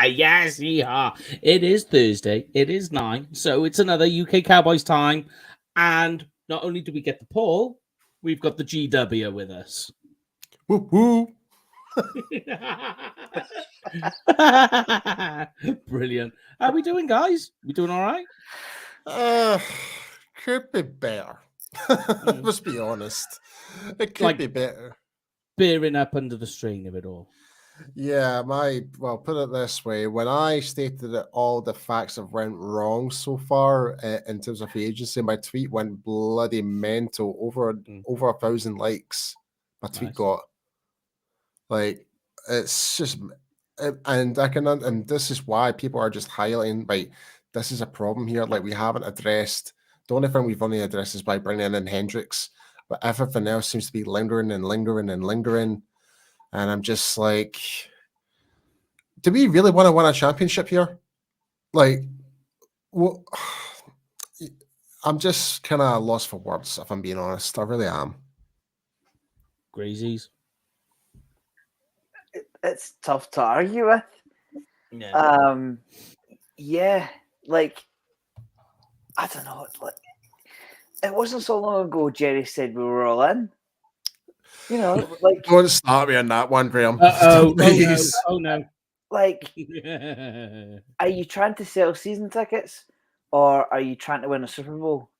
Yes, yeah. It is Thursday. It is 9. So it's another UK Cowboys time. And not only do we get the Paul, we've got the GW with us. Woo woo. Brilliant. How are we doing, guys? We doing all right? Could be better. Let's be honest. It could be better. Bearing up under the strain of it all. Yeah, put it this way. When I stated that all the facts have went wrong so far in terms of the agency, my tweet went bloody mental. Over 1,000 likes. My tweet got. Like, it's just, and this is why people are just highlighting, like, this is a problem here. Like, we haven't addressed, the only thing we've only addressed is by bringing in Hendricks, but everything else seems to be lingering and lingering and lingering. And I'm just like, do we really want to win a championship here? Like, well, I'm just kind of lost for words, if I'm being honest. I really am. Grazies. It's tough to argue with. Yeah. Like, I don't know. Like, it wasn't so long ago Jerry said we were all in. You know, like, don't start me on that one, Graham. Oh no. Like, are you trying to sell season tickets or are you trying to win a Super Bowl?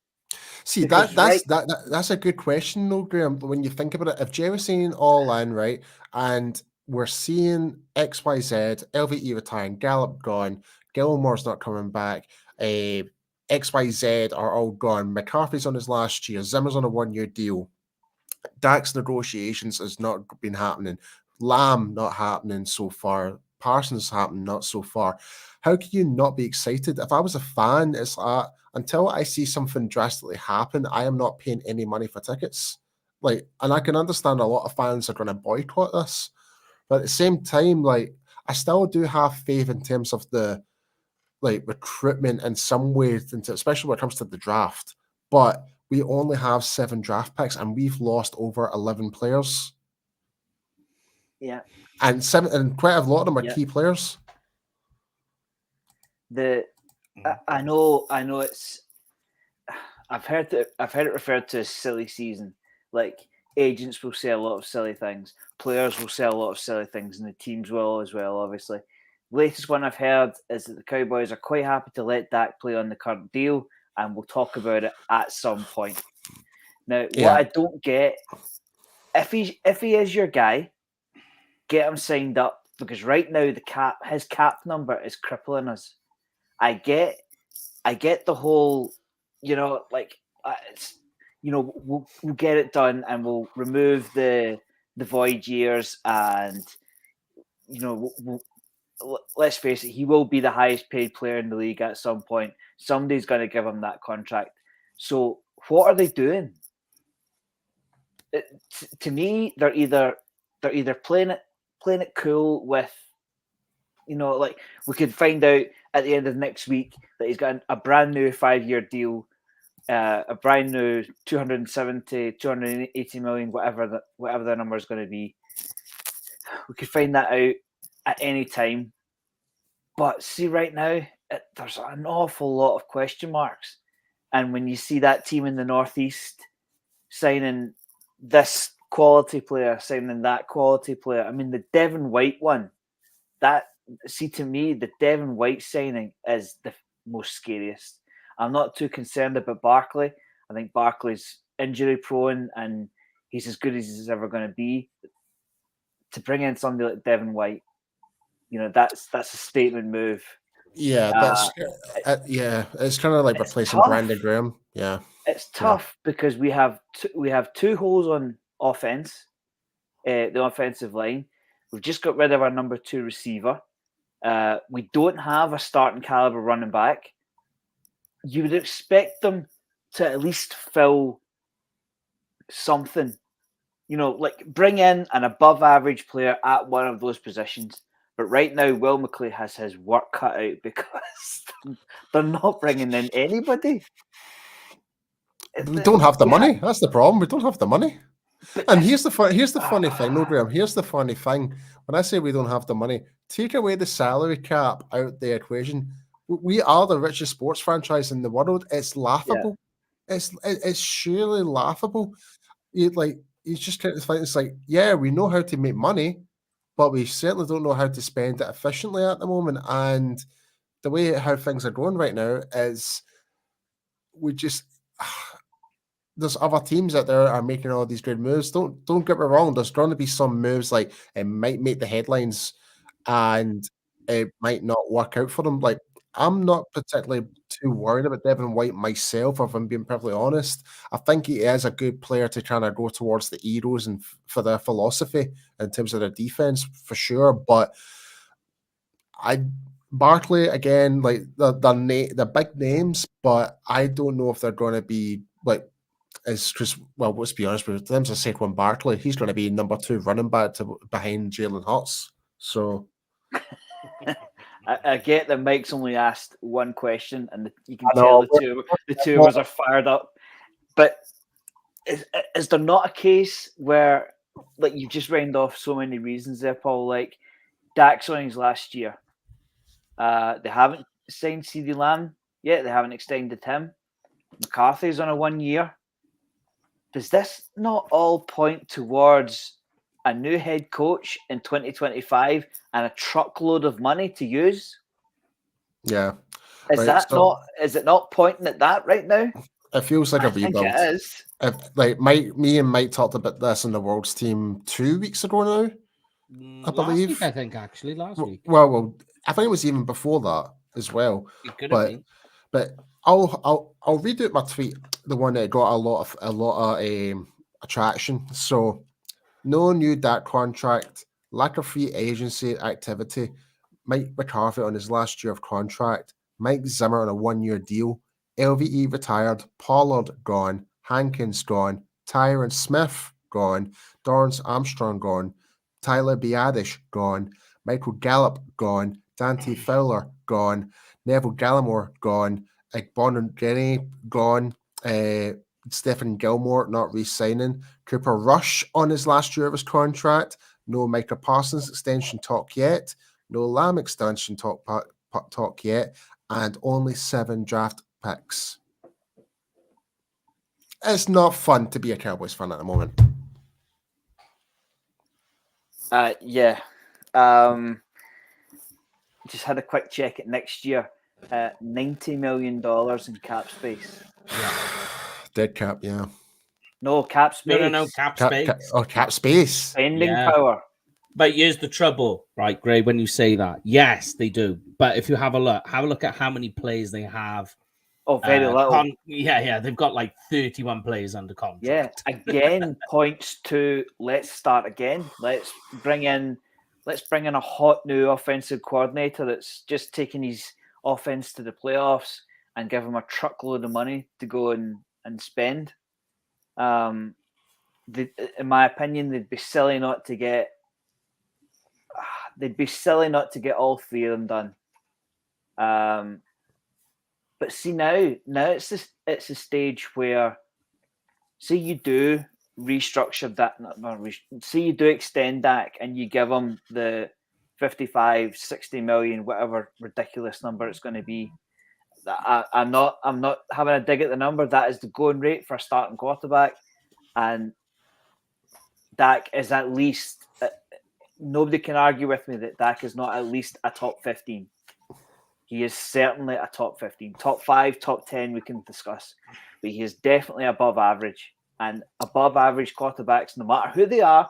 See, that's a good question, though, Graham. When you think about it, if Jerry's saying all in, right, and we're seeing XYZ, LVE retiring, Gallup gone, Gilmore's not coming back, XYZ are all gone, McCarthy's on his last year, Zimmer's on a 1-year deal, Dak's negotiations has not been happening, Lamb not happening so far, Parsons happening not so far. How can you not be excited? If I was a fan, it's until I see something drastically happen, I am not paying any money for tickets. Like, and I can understand a lot of fans are going to boycott this. But at the same time, like, I still do have faith in terms of the, like, recruitment in some ways, especially when it comes to the draft. But we only have 7 draft picks, and we've lost over 11 players. Yeah, and quite a lot of them are key players. I know. It's. I've heard it referred to as silly season, like. Agents will say a lot of silly things. Players will say a lot of silly things, and the teams will as well, obviously. The latest one I've heard is that the Cowboys are quite happy to let Dak play on the current deal, and we'll talk about it at some point. Now, what I don't get, if he is your guy, get him signed up, because right now his cap number is crippling us. I get the whole, like, it's. We'll get it done and we'll remove the void years and, let's face it, he will be the highest paid player in the league at some point. Somebody's going to give him that contract. So what are they doing? To me, they're either playing it cool with, like, we could find out at the end of next week that he's got a brand new 5-year deal. A brand new 270, 280 million, whatever the number is going to be. We could find that out at any time. But see, right now, there's an awful lot of question marks. And when you see that team in the Northeast signing this quality player, signing that quality player, I mean, the Devin White one, to me, the Devin White signing is the most scariest. I'm not too concerned about Barkley. I think Barkley's injury prone and he's as good as he's ever going to be. To bring in somebody like Devin White, that's a statement move. Yeah, it's kind of like replacing Brandon Graham. Yeah, it's tough because we have 2 holes on offense, the offensive line. We've just got rid of our number 2 receiver. We don't have a starting caliber running back. You would expect them to at least fill something, like bring in an above average player at one of those positions. But right now, Will McClay has his work cut out because they're not bringing in anybody. We don't have the money. That's the problem. We don't have the money. And here's the funny thing, no, Graham. Here's the funny thing. When I say we don't have the money, take away the salary cap out the equation. We are the richest sports franchise in the world. It's laughable. Yeah. It's surely laughable. You just kind of think it's like, yeah, we know how to make money, but we certainly don't know how to spend it efficiently at the moment. And the way how things are going right now is we just there's other teams out there are making all these great moves. Don't get me wrong. There's going to be some moves like it might make the headlines, and it might not work out for them. Like I'm not particularly too worried about Devin White myself, if I'm being perfectly honest. I think he is a good player to kind of go towards the Heroes and for their philosophy in terms of their defense for sure. But Barkley again, like the big names, but I don't know if they're going to be like. Because, well, let's be honest, with in terms of Saquon Barkley, he's going to be number 2 running back behind Jalen Hurts. So I get that Mike's only asked one question, and you can tell the two of us are fired up. But is there not a case where, like, you just round off so many reasons there, Paul? Like, Dak's on his last year. They haven't signed CeeDee Lamb yet. They haven't extended him. McCarthy's on a 1 year. Does this not all point towards a new head coach in 2025 and a truckload of money to use? Yeah. Is it not pointing at that right now? It feels like a rebuild. I think it is. Me and Mike talked about this in the World's Team 2 weeks ago now. I believe. Last week, I think, actually, last week. Well, I think it was even before that as well. It could have been. But I'll read out my tweet, the one that got a lot of attraction. So, no new Dak contract, lack of free agency activity, Mike McCarthy on his last year of contract, Mike Zimmer on a 1-year deal, LVE retired, Pollard gone, Hankins gone, Tyron Smith gone, Dorrance Armstrong gone, Tyler Biadasz gone, Michael Gallup gone, Dante Fowler gone, Neville Gallimore gone, Bonner-Jenny gone, Stephen Gilmore not re-signing, Cooper Rush on his last year of his contract, no Micah Parsons extension talk yet, no Lamb extension talk yet, and only 7 draft picks. It's not fun to be a Cowboys fan at the moment. Yeah. Just had a quick check at next year. $90 million in cap space. Yeah. Dead cap, yeah. No, cap space. No, cap space. Cap space. Spending power. But here's the trouble, right, Gray, when you say that. Yes, they do. But if you have a look at how many players they have. Oh, very little. They've got like 31 players under contract. Yeah, again, points to let's start again. Let's bring in a hot new offensive coordinator that's just taking his offense to the playoffs and give him a truckload of money to go and spend. In my opinion, they'd be silly not to get all 3 of them done. But see now it's a stage where, say you do restructure that, say you do extend Dak and you give him the 55, 60 million, whatever ridiculous number it's going to be. I'm not having a dig at the number. That is the going rate for a starting quarterback, and Dak is at least. Nobody can argue with me that Dak is not at least a top 15. He is certainly a top 15, top 5, top 10. We can discuss, but he is definitely above average. And above average quarterbacks, no matter who they are,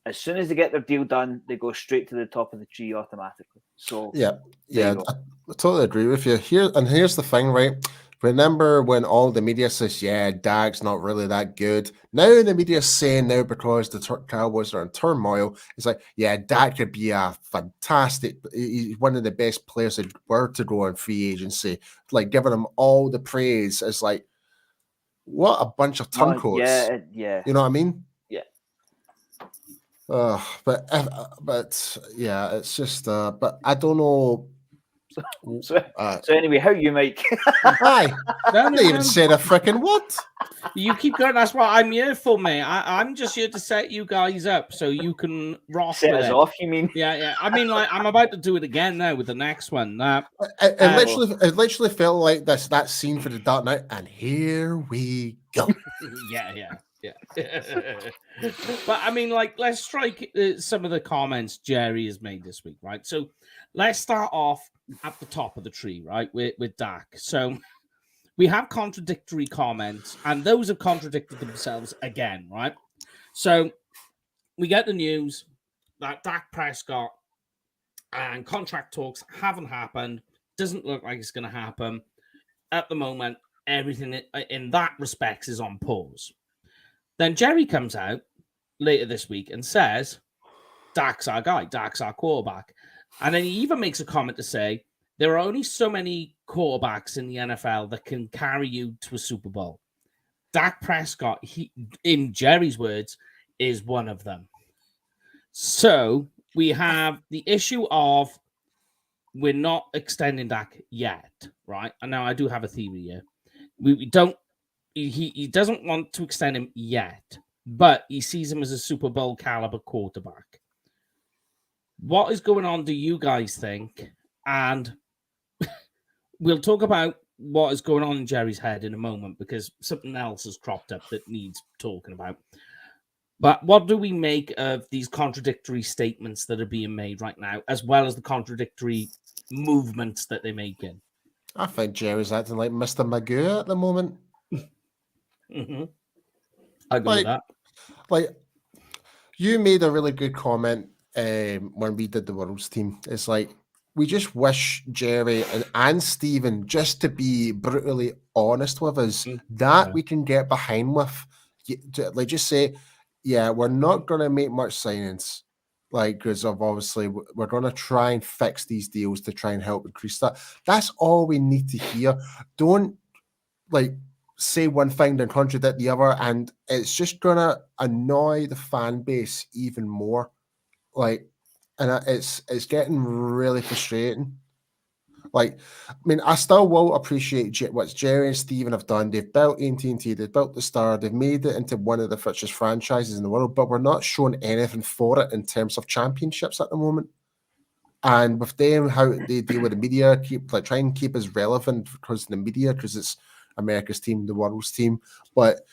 as soon as they get their deal done, they go straight to the top of the tree automatically. So yeah, I totally agree with you. Here's the thing, right? Remember when all the media says, yeah, Dak's not really that good. Now the media is saying now because the Cowboys are in turmoil, it's like, yeah, Dak could be a fantastic, he's one of the best players that were to go on free agency. Like giving him all the praise is like, what a bunch of turncoats. Yeah. You know what I mean? Yeah. But yeah, it's just, but I don't know. So anyway, how are you, Mike? Hi. I didn't even say a freaking what. You keep going. That's what I'm here for, mate. I'm just here to set you guys up so you can rock Set with us it. off, you mean? Yeah. I mean, like, I'm about to do it again now with the next one. It literally felt like that scene for the Dark Knight, and here we go. Yeah. But I mean, like, let's strike some of the comments Jerry has made this week, right? So let's start off at the top of the tree, right, with Dak. So we have contradictory comments, and those have contradicted themselves again, right? So we get the news that Dak Prescott and contract talks haven't happened. Doesn't look like it's going to happen at the moment. Everything in that respects is on pause. Then Jerry comes out later this week and says, Dak's our guy, Dak's our quarterback. And then he even makes a comment to say, there are only so many quarterbacks in the NFL that can carry you to a Super Bowl. Dak Prescott, in Jerry's words, is one of them. So we have the issue of we're not extending Dak yet, right? And now I do have a theory here. We don't. He doesn't want to extend him yet, but he sees him as a Super Bowl caliber quarterback. What is going on, do you guys think? And we'll talk about what is going on in Jerry's head in a moment, because something else has cropped up that needs talking about. But what do we make of these contradictory statements that are being made right now, as well as the contradictory movements that they're making? I think Jerry's acting like Mr. Magoo at the moment. Mm-hmm. I agree with that. Like, you made a really good comment when we did the World's team. It's like, we just wish Jerry and Stephen just to be brutally honest with us. That we can get behind with. Like, just say, yeah, we're not going to make much signings. Like, because of obviously we're going to try and fix these deals to try and help increase that. That's all we need to hear. Don't, like, say one thing then contradict the other, and it's just gonna annoy the fan base even more. Like, and it's getting really frustrating. Like, I mean, I still will appreciate what Jerry and Steven have done. They've built AT&T, they've built the Star, they've made it into one of the richest franchises in the world, but we're not showing anything for it in terms of championships at the moment. And with them, how they deal with the media, try and keep us relevant because of the media, because it's America's team, the world's team. But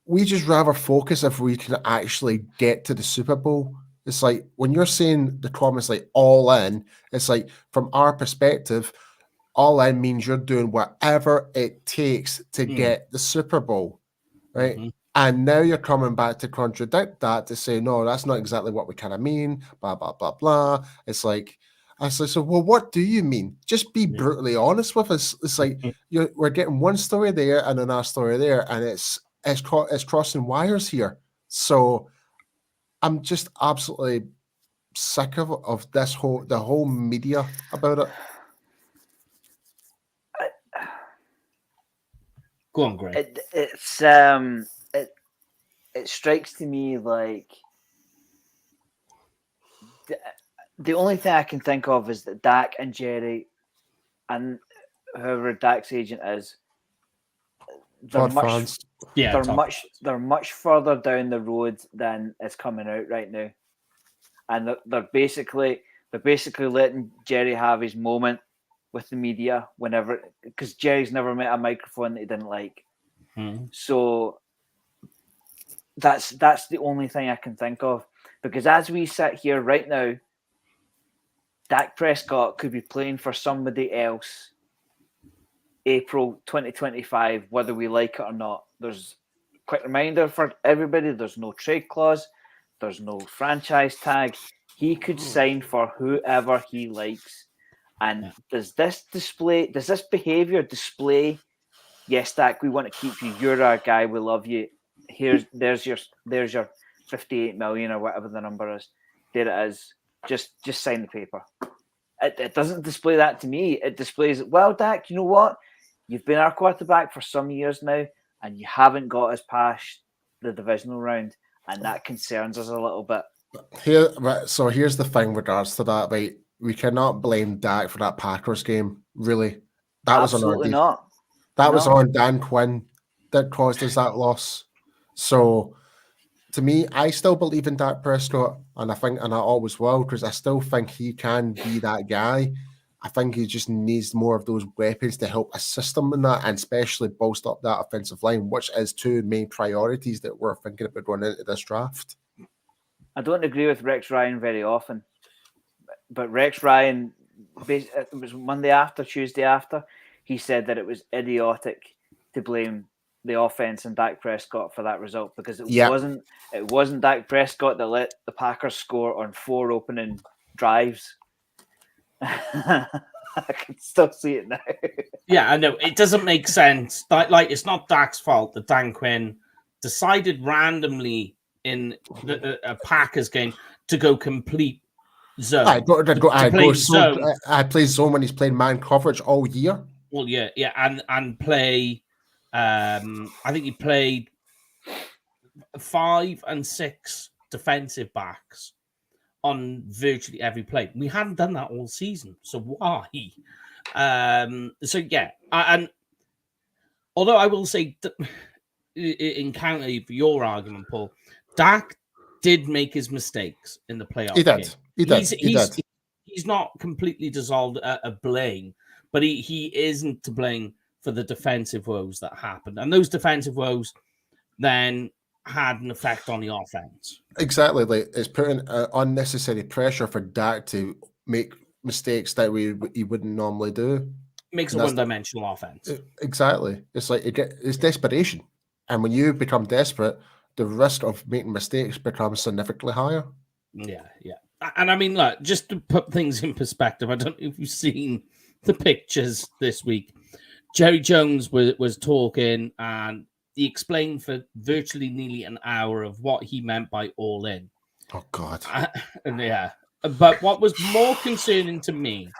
we just rather focus if we can actually get to the Super Bowl. It's like, when you're saying the comments like all in, it's like, from our perspective, all in means you're doing whatever it takes to get the Super Bowl, right? Mm-hmm. And now you're coming back to contradict that, to say, no, that's not exactly what we kind of mean, blah, blah, blah, blah. It's like, I said, so, well, what do you mean? Just be brutally honest with us. It's like, we're getting one story there and another story there, and it's crossing wires here. So I'm just absolutely sick of the whole media about it. Go on, Greg. It strikes to me like the only thing I can think of is that Dak and Jerry and whoever Dak's agent is, they're much further down the road than is coming out right now, and they're basically letting Jerry have his moment with the media whenever, because Jerry's never met a microphone that he didn't like. So that's the only thing I can think of, because as we sit here right now, Dak Prescott could be playing for somebody else April 2025, whether we like it or not. There's a quick reminder for everybody, there's no trade clause, there's no franchise tag. He could sign for whoever he likes. And does this behavior display, yes, Dak, we want to keep you, you're our guy, we love you, there's your 58 million or whatever the number is, there it is, just sign the paper. It doesn't display that to me. It displays, well, Dak, you know what, you've been our quarterback for some years now and you haven't got us past the divisional round, and that concerns us a little bit. So here's the thing with regards to that, right? We cannot blame Dak for that Packers game, really. That Absolutely was on our not. was on Dan Quinn. that caused us that loss. So, to me, I still believe in Dak Prescott, and I always will, because I still think he can be that guy. I think he just needs more of those weapons to help assist him in that, and especially bolster up that offensive line, which is two main priorities that we're thinking about going into this draft. I don't agree with Rex Ryan very often, but Rex Ryan, it was Monday after, Tuesday after, he said that it was idiotic to blame the offense and Dak Prescott for that result, because it wasn't Dak Prescott that let the Packers score on 4 opening drives. I can still see it now. Yeah, I know. It doesn't make sense. Like it's not Dak's fault that Dan Quinn decided randomly in a Packers game to go complete zone. I play zone when he's playing man coverage all year. Well, yeah, and play. I think he played 5 and 6 defensive backs on virtually every play. We hadn't done that all season, so why? So yeah, and although I will say, in counter for your argument, Paul, Dak did make his mistakes in the playoff. He did. He's not completely dissolved a blame, but he isn't to blame for the defensive woes that happened, and those defensive woes then had an effect on the offense. Exactly, like it's putting unnecessary pressure for Dak to make mistakes that he wouldn't normally do. Makes a one-dimensional offense. Exactly, it's like it's desperation, and when you become desperate, the risk of making mistakes becomes significantly higher. Yeah. And I mean, look, just to put things in perspective, I don't know if you've seen the pictures this week. Jerry Jones was talking, and he explained for virtually nearly an hour of what he meant by all in. Oh, God. Yeah. But what was more concerning to me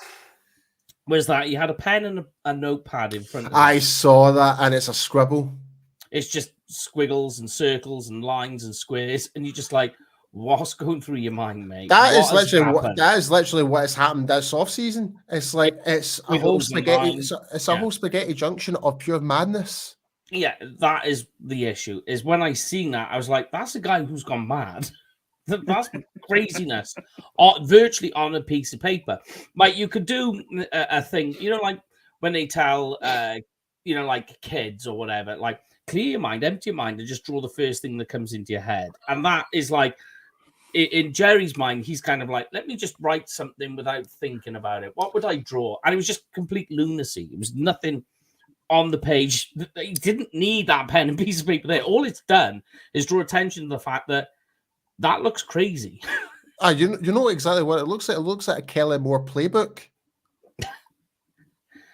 was that he had a pen and a notepad in front of him. I saw that, and it's a scribble. It's just squiggles and circles and lines and squares, and you're just like, what's going through your mind, mate? That is literally what has happened this offseason. It's like it's a whole spaghetti. It's a whole spaghetti junction of pure madness. Yeah, that is the issue. Is when I seen that, I was like, "That's a guy who's gone mad. That's craziness." Virtually on a piece of paper. Like you could do a thing, like when they tell, like kids or whatever, like clear your mind, empty your mind, and just draw the first thing that comes into your head. And that is like. In Jerry's mind, he's kind of like, let me just write something without thinking about it. What would I draw? And it was just complete lunacy. It was nothing on the page. He didn't need that pen and piece of paper there. All it's done is draw attention to the fact that looks crazy. You know exactly what it looks like. It looks like a Kelly Moore playbook.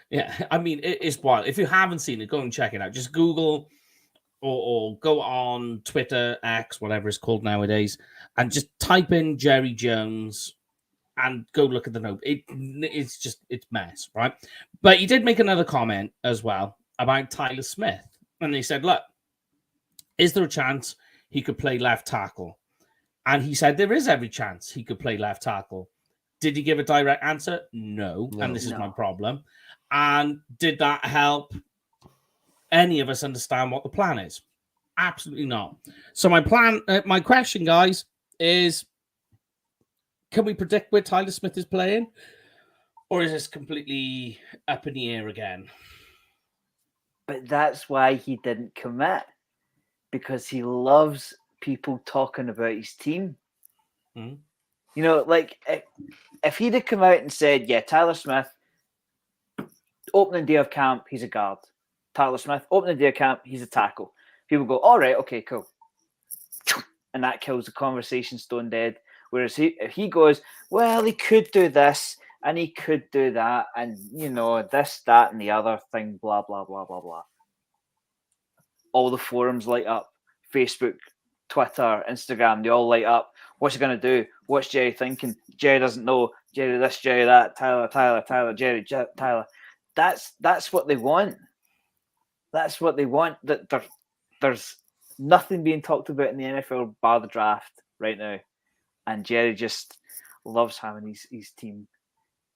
Yeah, I mean, it's wild. If you haven't seen it, go and check it out. Just Google or go on Twitter, X, whatever it's called nowadays, and just type in Jerry Jones and go look at the note. It's mess, right? But he did make another comment as well about Tyler Smith. And they said, look, is there a chance he could play left tackle? And he said there is every chance he could play left tackle. Did he give a direct answer? No. And this is my problem. And did that help any of us understand what the plan is? Absolutely not. So my question, guys, is can we predict where Tyler Smith is playing? Or is this completely up in the air again? But that's why he didn't commit, because he loves people talking about his team. Mm-hmm. Like if he'd have come out and said, yeah, Tyler Smith, opening day of camp, he's a guard. Tyler Smith, opening day of camp, he's a tackle. People go, all right, okay, cool. And that kills the conversation stone dead. Whereas if he goes, well, he could do this and he could do that, and this, that, and the other thing, blah, blah, blah, blah, blah. All the forums light up. Facebook, Twitter, Instagram, they all light up. What's he going to do? What's Jerry thinking? Jerry doesn't know. Jerry this, Jerry that. Tyler, Jerry, Tyler. That's what they want. That's what they want. That there's nothing being talked about in the NFL bar the draft right now, and Jerry just loves having his team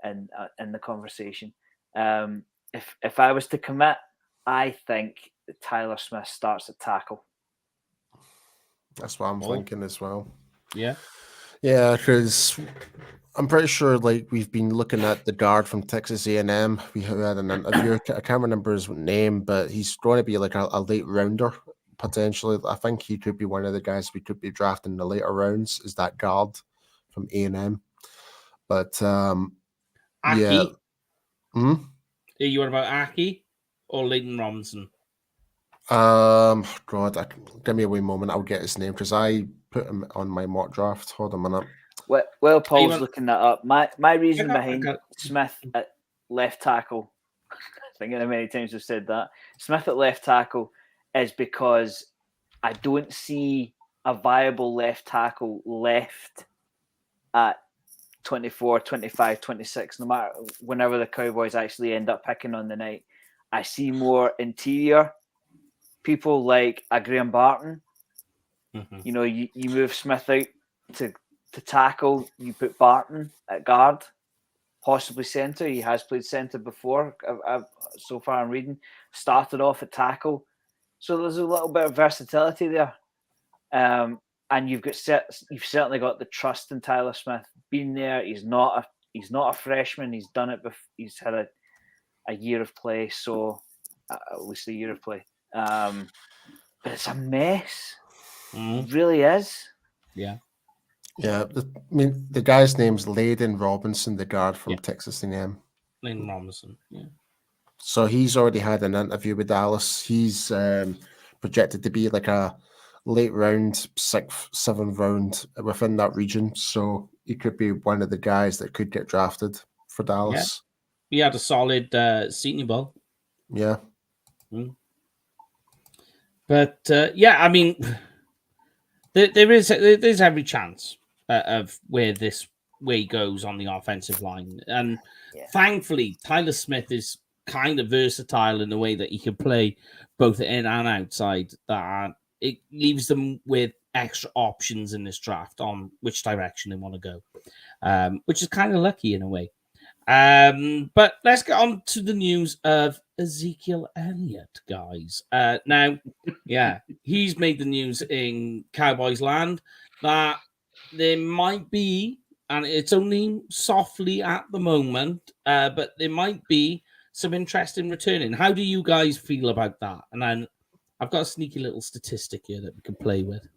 in the conversation. If I was to commit, I think that Tyler Smith starts at tackle. That's what I'm thinking as well. Yeah. Yeah, because I'm pretty sure, like, we've been looking at the guard from Texas A&M. We had an interview. I can't remember his name, but he's going to be like a late rounder, potentially. I think he could be one of the guys we could be drafting in the later rounds, is that guard from A&M. But, yeah. Aki. Are you on about Aki or Leighton Robinson? God, give me a wee moment. I'll get his name because I put him on my mock draft. Hold on a minute. Well, Paul's looking that up. My reason behind Smith at left tackle, I think how many times I've said that, Smith at left tackle is because I don't see a viable left tackle left at 24, 25, 26, no matter whenever the Cowboys actually end up picking on the night. I see more interior people like a Graham Barton. Mm-hmm. You know, you move Smith out to tackle, you put Barton at guard, possibly centre. He has played centre before. So far I'm reading. Started off at tackle. So there's a little bit of versatility there. And you've certainly got the trust in Tyler Smith. Been there. He's not a freshman. He's done it before. He's had a year of play. So at least a year of play. But it's a mess. It really is. Yeah. Yeah, I mean, the guy's name's Leighton Robinson, the guard from Texas A&M. Leighton Robinson, yeah. So he's already had an interview with Dallas. He's projected to be like a late round, 6th, 7th round within that region. So he could be one of the guys that could get drafted for Dallas. Yeah. He had a solid Senior Bowl. Yeah. But I mean, there's every chance of where he goes on the offensive line, and thankfully Tyler Smith is kind of versatile in the way that he can play both in and outside. That it leaves them with extra options in this draft on which direction they want to go, which is kind of lucky in a way. But let's get on to the news of Ezekiel Elliott, guys. Now, he's made the news in Cowboys land that there might be, and it's only softly at the moment, but there might be some interest in returning. How do you guys feel about that? And then I've got a sneaky little statistic here that we can play with.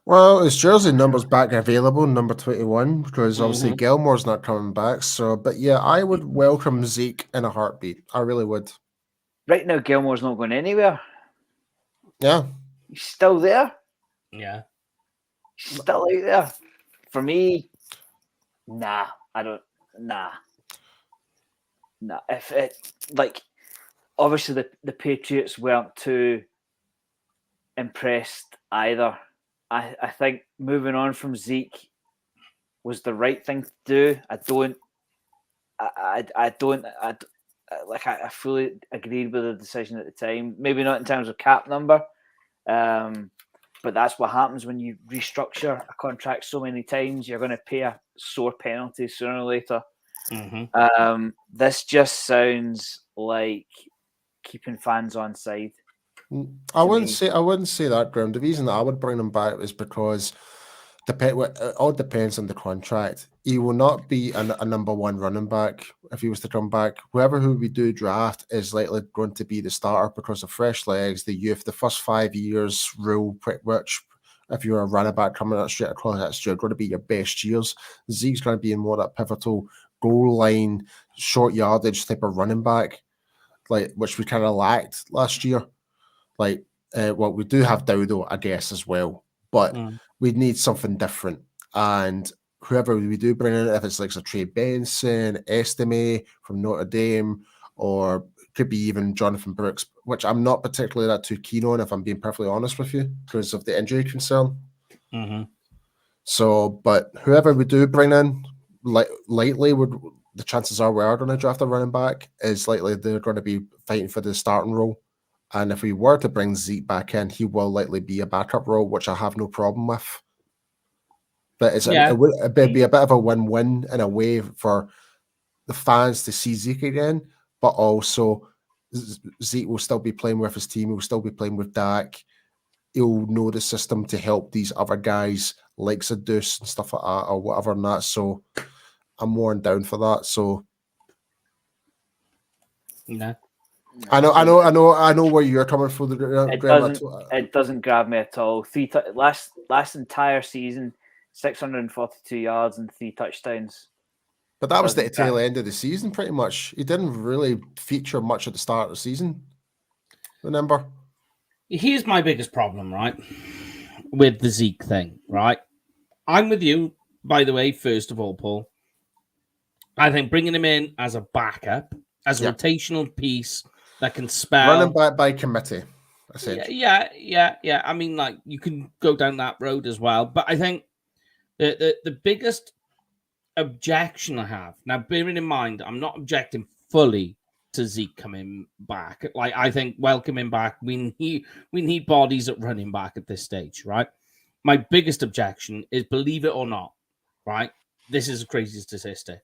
Well, his jersey number's back available, number 21, because obviously Gilmore's not coming back. So, but yeah, I would welcome Zeke in a heartbeat. I really would. Right now, Gilmore's not going anywhere. Yeah. He's still there. Yeah. He's still out there. For me, nah. If it, like, obviously the Patriots weren't too impressed either. I think moving on from Zeke was the right thing to do. I fully agreed with the decision at the time. Maybe not in terms of cap number, but that's what happens when you restructure a contract so many times. You're going to pay a sore penalty sooner or later. This just sounds like keeping fans on side. I wouldn't say that, Graham. The reason that I would bring him back is because it all depends on the contract. He will not be a number one running back if he was to come back. Who we do draft is likely going to be the starter because of fresh legs, the youth, the first 5 years rule, pretty much. If you're a running back coming out straight across, that's going to be your best years. Zeke's going to be in more that pivotal goal line, short yardage type of running back, like which we kind of lacked last year. Like, we do have Dowdo, I guess, as well, but we need something different. And whoever we do bring in, if it's like a Trey Benson, Estime from Notre Dame, or could be even Jonathan Brooks, which I'm not particularly that too keen on, if I'm being perfectly honest with you, because of the injury concern. So, but whoever we do bring in, lightly, the chances are we are going to draft a running back, is likely they're going to be fighting for the starting role. And if we were to bring Zeke back in, he will likely be a backup role, which I have no problem with. But it would be a bit of a win-win in a way for the fans to see Zeke again, but also Zeke will still be playing with his team. He'll still be playing with Dak. He'll know the system to help these other guys like Zadus and stuff like that or whatever and that. So I'm more than down for that. So I know where you're coming from. It doesn't grab me at all. Last entire season, 642 yards and 3 touchdowns. But that was the tail end of the season, pretty much. He didn't really feature much at the start of the season. Remember? Here's my biggest problem, right, with the Zeke thing, right? I'm with you, by the way, first of all, Paul. I think bringing him in as a backup, as a rotational piece that can spell... Running back by committee, essentially. Yeah. I mean, like, you can go down that road as well. But I think the biggest objection I have, now bearing in mind, I'm not objecting fully to Zeke coming back. Like, I think welcome him back. We need bodies at running back at this stage, right? My biggest objection is, believe it or not, right? This is a crazy statistic.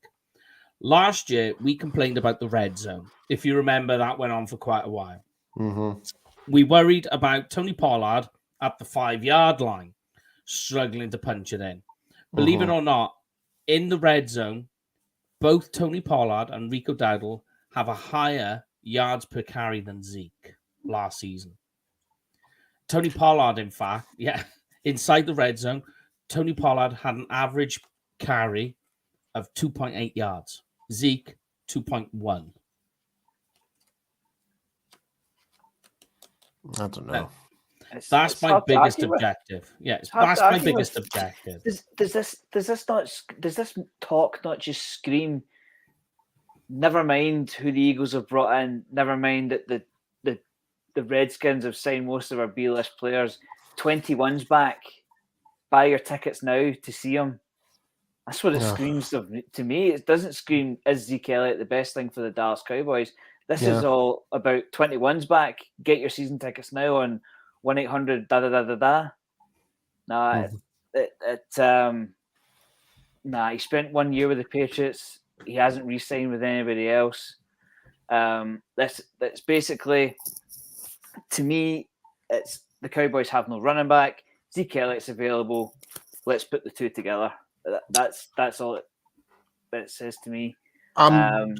Last year, we complained about the red zone. If you remember, that went on for quite a while. Mm-hmm. We worried about Tony Pollard at the 5-yard line, struggling to punch it in. Believe it or not, in the red zone, both Tony Pollard and Rico Dowdle have a higher yards per carry than Zeke last season. Tony Pollard, in fact, inside the red zone, Tony Pollard had an average carry of 2.8 yards. Zeke, 2.1. I don't know. That's my biggest objective. Yes, that's my biggest objective. Does this talk not just scream? Never mind who the Eagles have brought in. Never mind that the Redskins have signed most of our B-list players. 21's back. Buy your tickets now to see them. That's what it screams to me. It doesn't scream, is Zeke Elliott the best thing for the Dallas Cowboys? This is all about 21's back. Get your season tickets now on 1-800 da-da-da-da-da. He spent 1 year with the Patriots. He hasn't re-signed with anybody else. That's basically, to me, it's the Cowboys have no running back. Zeke Elliott's available. Let's put the two together. That's all it says to me. I'm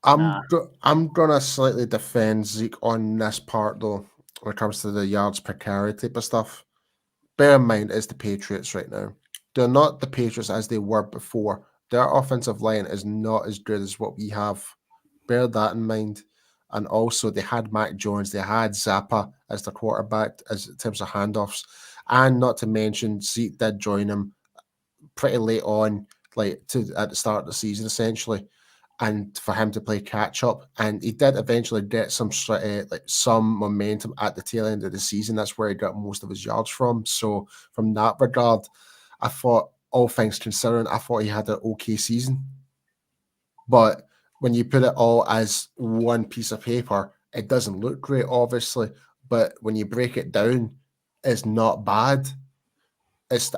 gonna slightly defend Zeke on this part though, when it comes to the yards per carry type of stuff. Bear in mind, it's the Patriots right now. They're not the Patriots as they were before. Their offensive line is not as good as what we have. Bear that in mind. And also, they had Mac Jones, they had Zappa as the quarterback as in terms of handoffs, and not to mention Zeke did join him pretty late on, at the start of the season essentially, and for him to play catch up, and he did eventually get some momentum at the tail end of the season. That's where he got most of his yards from. So from that regard, I thought, all things considering, I thought he had an okay season. But when you put it all as one piece of paper, it doesn't look great, obviously. But when you break it down, it's not bad.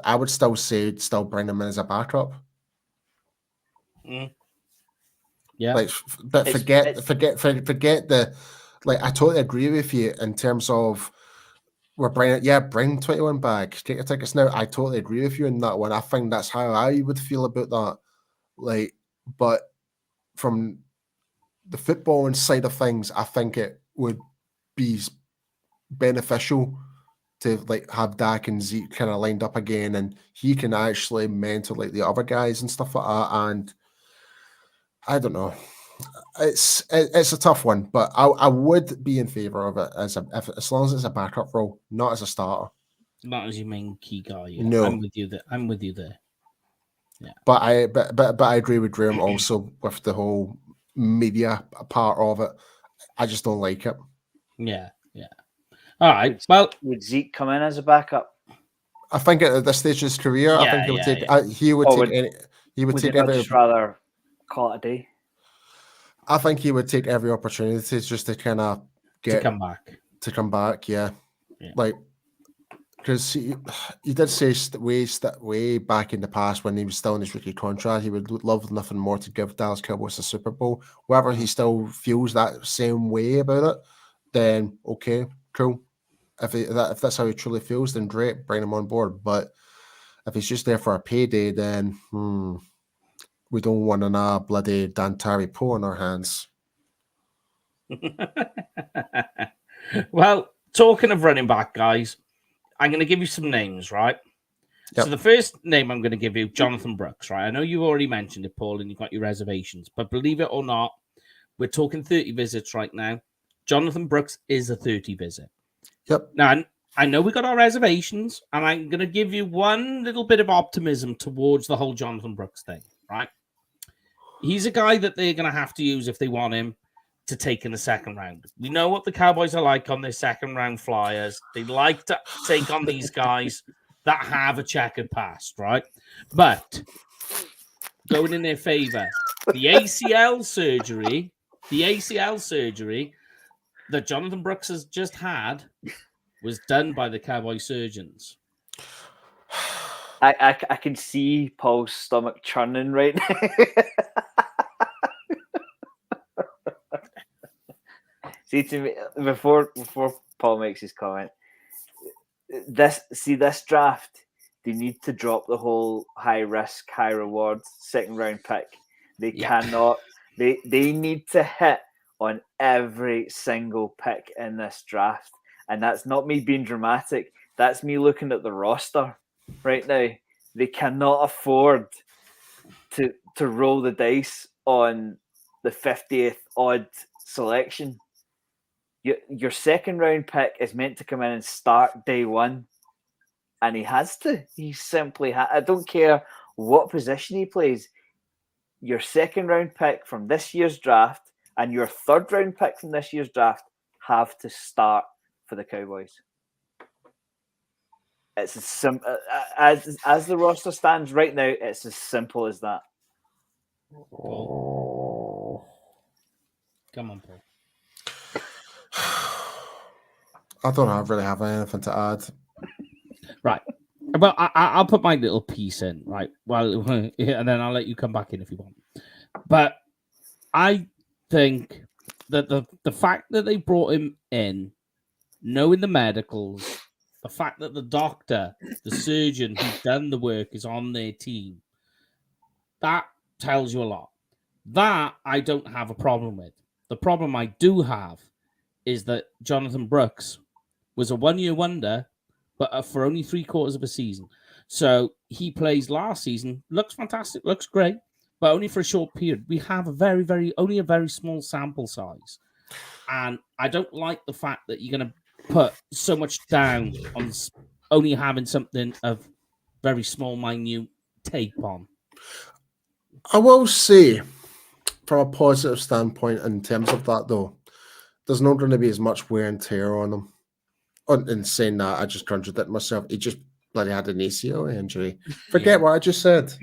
I would still say, bring him in as a backup. Yeah. But forget the. I totally agree with you in terms of bring 21 back, take your tickets now. I totally agree with you in that one. I think that's how I would feel about that. But from the footballing side of things, I think it would be beneficial to have Dak and Zeke kind of lined up again, and he can actually mentor the other guys and stuff like that. And I don't know. It's a tough one, but I would be in favor of it as long as it's a backup role, not as a starter. Not as your main key guy. Yeah. No, I'm with you there. Yeah, but I agree with Graham also with the whole media part of it. I just don't like it. Yeah. All right. Well, would Zeke come in as a backup? I think at this stage of his career, I think he would just rather call it a day. I think he would take every opportunity just to kind of to come back. Yeah. Because he did say way back in the past when he was still in his rookie contract, he would love nothing more to give Dallas Cowboys a Super Bowl. Whether he still feels that same way about it, then okay, cool. If that's how he truly feels, then great, bring him on board. But if he's just there for a payday, then we don't want a bloody Dantari Poe on our hands. Well, talking of running back, guys, I'm going to give you some names, right? Yep. So the first name I'm going to give you, Jonathan Brooks, right? I know you already mentioned it, Paul, and you've got your reservations, but believe it or not, we're talking 30 visits right now. Jonathan Brooks is a 30 visit. Yep. Now, I know we got our reservations, and I'm going to give you one little bit of optimism towards the whole Jonathan Brooks thing, right? He's a guy that they're going to have to use if they want him to take in the second round. We know what the Cowboys are like on their second round flyers. They like to take on these guys that have a checkered past, right? But going in their favor, the ACL surgery that Jonathan Brooks has just had was done by the Cowboy surgeons. I can see Paul's stomach churning right now. See, to me, before Paul makes his comment, this draft, they need to drop the whole high risk, high reward second round pick. They cannot. They need to hit on every single pick in this draft, and that's not me being dramatic. That's me looking at the roster right now. They cannot afford to roll the dice on the 50th odd selection. Your second round pick is meant to come in and start day one, and he has to. He simply I don't care what position he plays. Your second round pick from this year's draft and your third round pick from this year's draft have to start for the Cowboys. It's as simple as the roster stands right now. It's as simple as that. Paul. Come on, Paul. I don't really have anything to add. Right. Well, I'll put my little piece in, right? Well, and then I'll let you come back in if you want. But I think that the fact that they brought him in, knowing the medicals, the fact that the doctor, the surgeon who's done the work is on their team, that tells you a lot. That I don't have a problem with. The problem I do have is that Jonathan Brooks was a one-year wonder, but for only 3/4 of a season. So he plays last season, looks fantastic, looks great, but only for a short period. We have only a very small sample size. And I don't like the fact that you're going to put so much down on only having something of very small, minute tape on. I will say, from a positive standpoint in terms of that, though, there's not going to be as much wear and tear on him. In saying that, I just contradict myself. He just bloody had an ACL injury. Forget what I just said.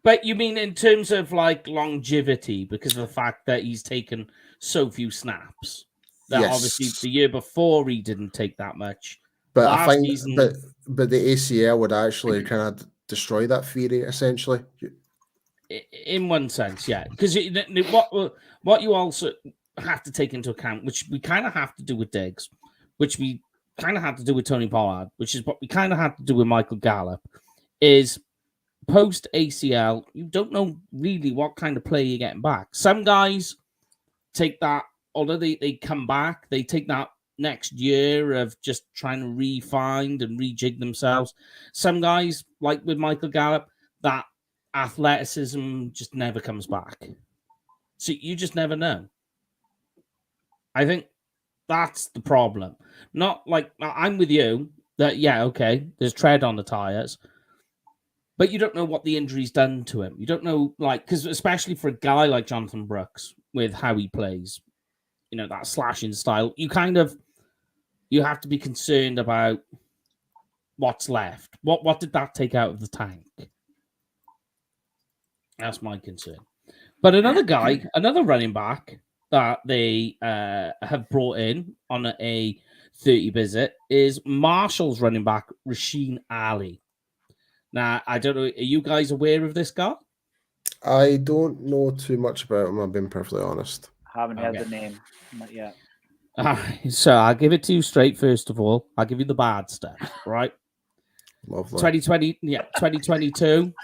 But you mean in terms of like longevity, because of the fact that he's taken so few snaps? That obviously the year before he didn't take that much. But I think, but the ACL would actually kind of destroy that theory, essentially. In one sense, yeah. Because what you also have to take into account, which we kind of have to do with Diggs, which we kind of have to do with Tony Pollard, which is what we kind of have to do with Michael Gallup, is post ACL, you don't know really what kind of play you're getting back. Some guys take that, although they come back, they take that next year of just trying to refine and rejig themselves. Some guys, like with Michael Gallup, that athleticism just never comes back. So you just never know. I think that's the problem. Not like I'm with you that, yeah, okay, there's tread on the tires, but you don't know what the injury's done to him. You don't know, like, because especially for a guy like Jonathan Brooks with how he plays, you know, that slashing style, you have to be concerned about what's left. What did that take out of the tank? That's my concern. But another running back that they have brought in on a 30 visit is Marshall's running back, Rasheen Ali. Now, I don't know, are you guys aware of this guy? I don't know too much about him, I'm being perfectly honest. Haven't heard the name. Not yet. So I'll give it to you straight, first of all. I'll give you the bad stuff, right? Lovely. 2022,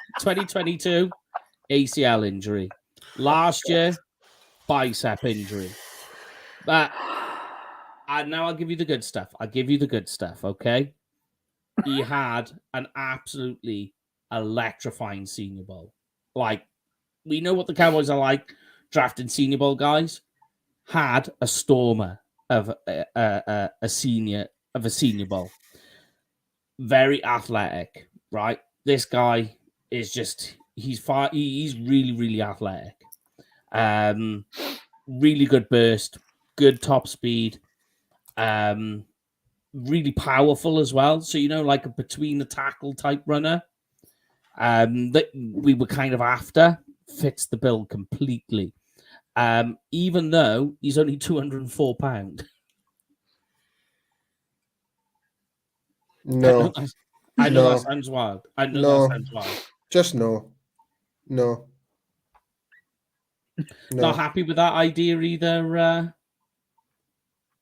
ACL injury. Last year, bicep injury. But now I'll give you the good stuff. Okay? He had an absolutely electrifying Senior Bowl. Like, we know what the Cowboys are like drafting Senior Bowl guys. Had a stormer of a Senior Bowl. Very athletic, right? This guy is just he's really, really athletic. Really good burst, good top speed, really powerful as well. So, like a between the tackle type runner that we were kind of after, fits the bill completely. Even though he's only 204 pounds. No. I know that sounds wild. That sounds wild. Just no. Not happy with that idea either.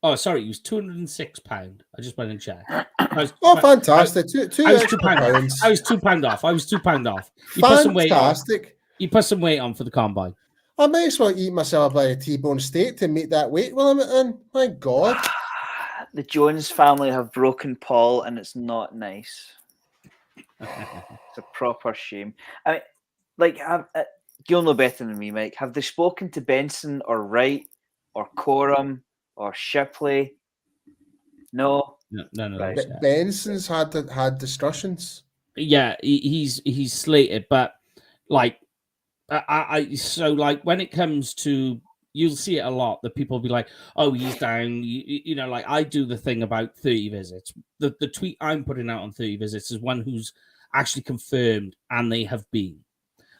Oh, sorry, he was 206 pounds. I just went and checked. Fantastic! I was £2 off. I was £2 off. You put some weight on. You put some weight on for the combine. I may as well eat myself a T-bone steak to meet that weight limit in. My God. The Jones family have broken Paul, and it's not nice. It's a proper shame. I mean, you'll know better than me, Mike. Have they spoken to Benson or Wright or Coram or Shipley? No. Right. Benson's had discussions. Yeah, he's slated, but like, so like when it comes to, you'll see it a lot that people will be like, oh, he's down. Like I do the thing about 30 visits. The tweet I'm putting out on 30 visits is one who's actually confirmed, and they have been.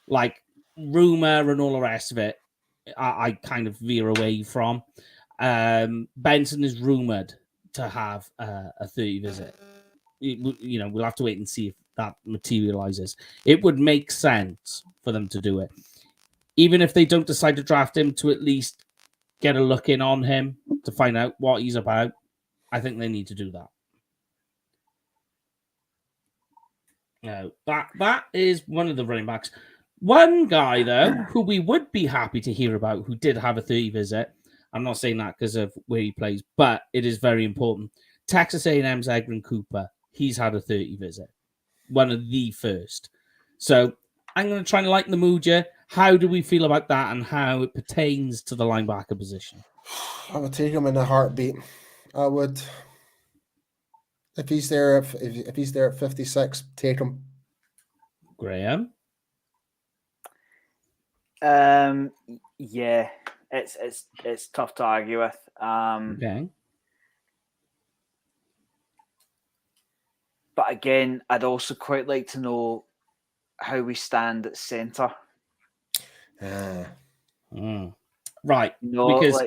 Like rumor and all the rest of it, I kind of veer away from. Benson is rumored to have a 30 visit. We'll have to wait and see if that materializes. It would make sense for them to do it. Even if they don't decide to draft him, to at least get a look in on him to find out what he's about. I think they need to do that. No, that is one of the running backs. One guy, though, who we would be happy to hear about, who did have a 30 visit. I'm not saying that because of where he plays, but it is very important. Texas A&M's Egron Cooper. He's had a 30 visit. One of the first. So I'm going to try and lighten the mood here. How do we feel about that and how it pertains to the linebacker position? I would take him in a heartbeat. I would. If he's there at 56, take him. Graham? Yeah, it's tough to argue with. Okay. But again, I'd also quite like to know how we stand at centre. Right. Because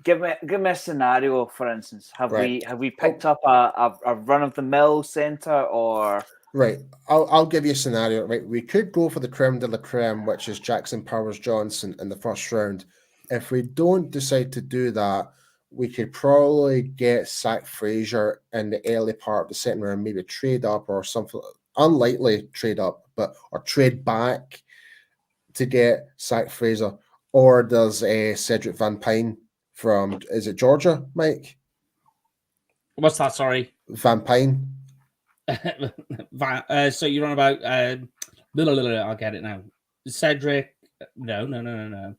give me a scenario, for instance. Have we picked up a run of the mill centre or right? I'll give you a scenario. Right, we could go for the creme de la creme, which is Jackson Powers Johnson in the first round. If we don't decide to do that, we could probably get Zach Frazier in the early part of the second round, maybe trade up or something. Unlikely trade up, or trade back to get Zach Frazier. Or there's Cedric Van Pine from, is it Georgia, Mike? What's that? Sorry. Van Pine. So you're on about, I'll get it now. Cedric. No.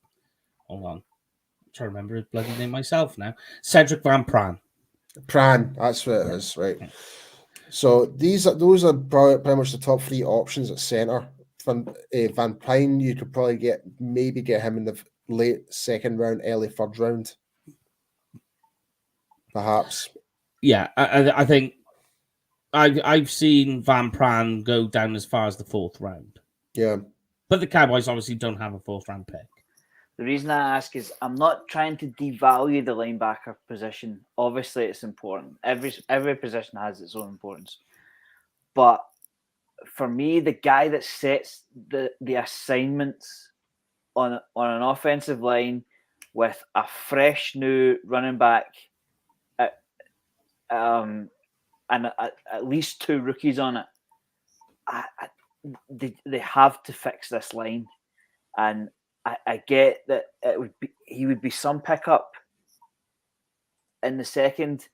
Hold on. I'm trying to remember his bloody name myself now. Cedric Van Pran. That's what it is, right? So those are pretty much the top three options at center. Van Pine, you could probably get him in the late second round, early third round, perhaps. Yeah, I think I've seen Van Pran go down as far as the fourth round. Yeah, but the Cowboys obviously don't have a fourth round pick. The reason I ask is I'm not trying to devalue the linebacker position. Obviously, it's important. Every position has its own importance. But for me, the guy that sets the assignments on an offensive line with a fresh new running back, and at least 2 rookies on it, they have to fix this line. And I get that he would be some pickup in the second,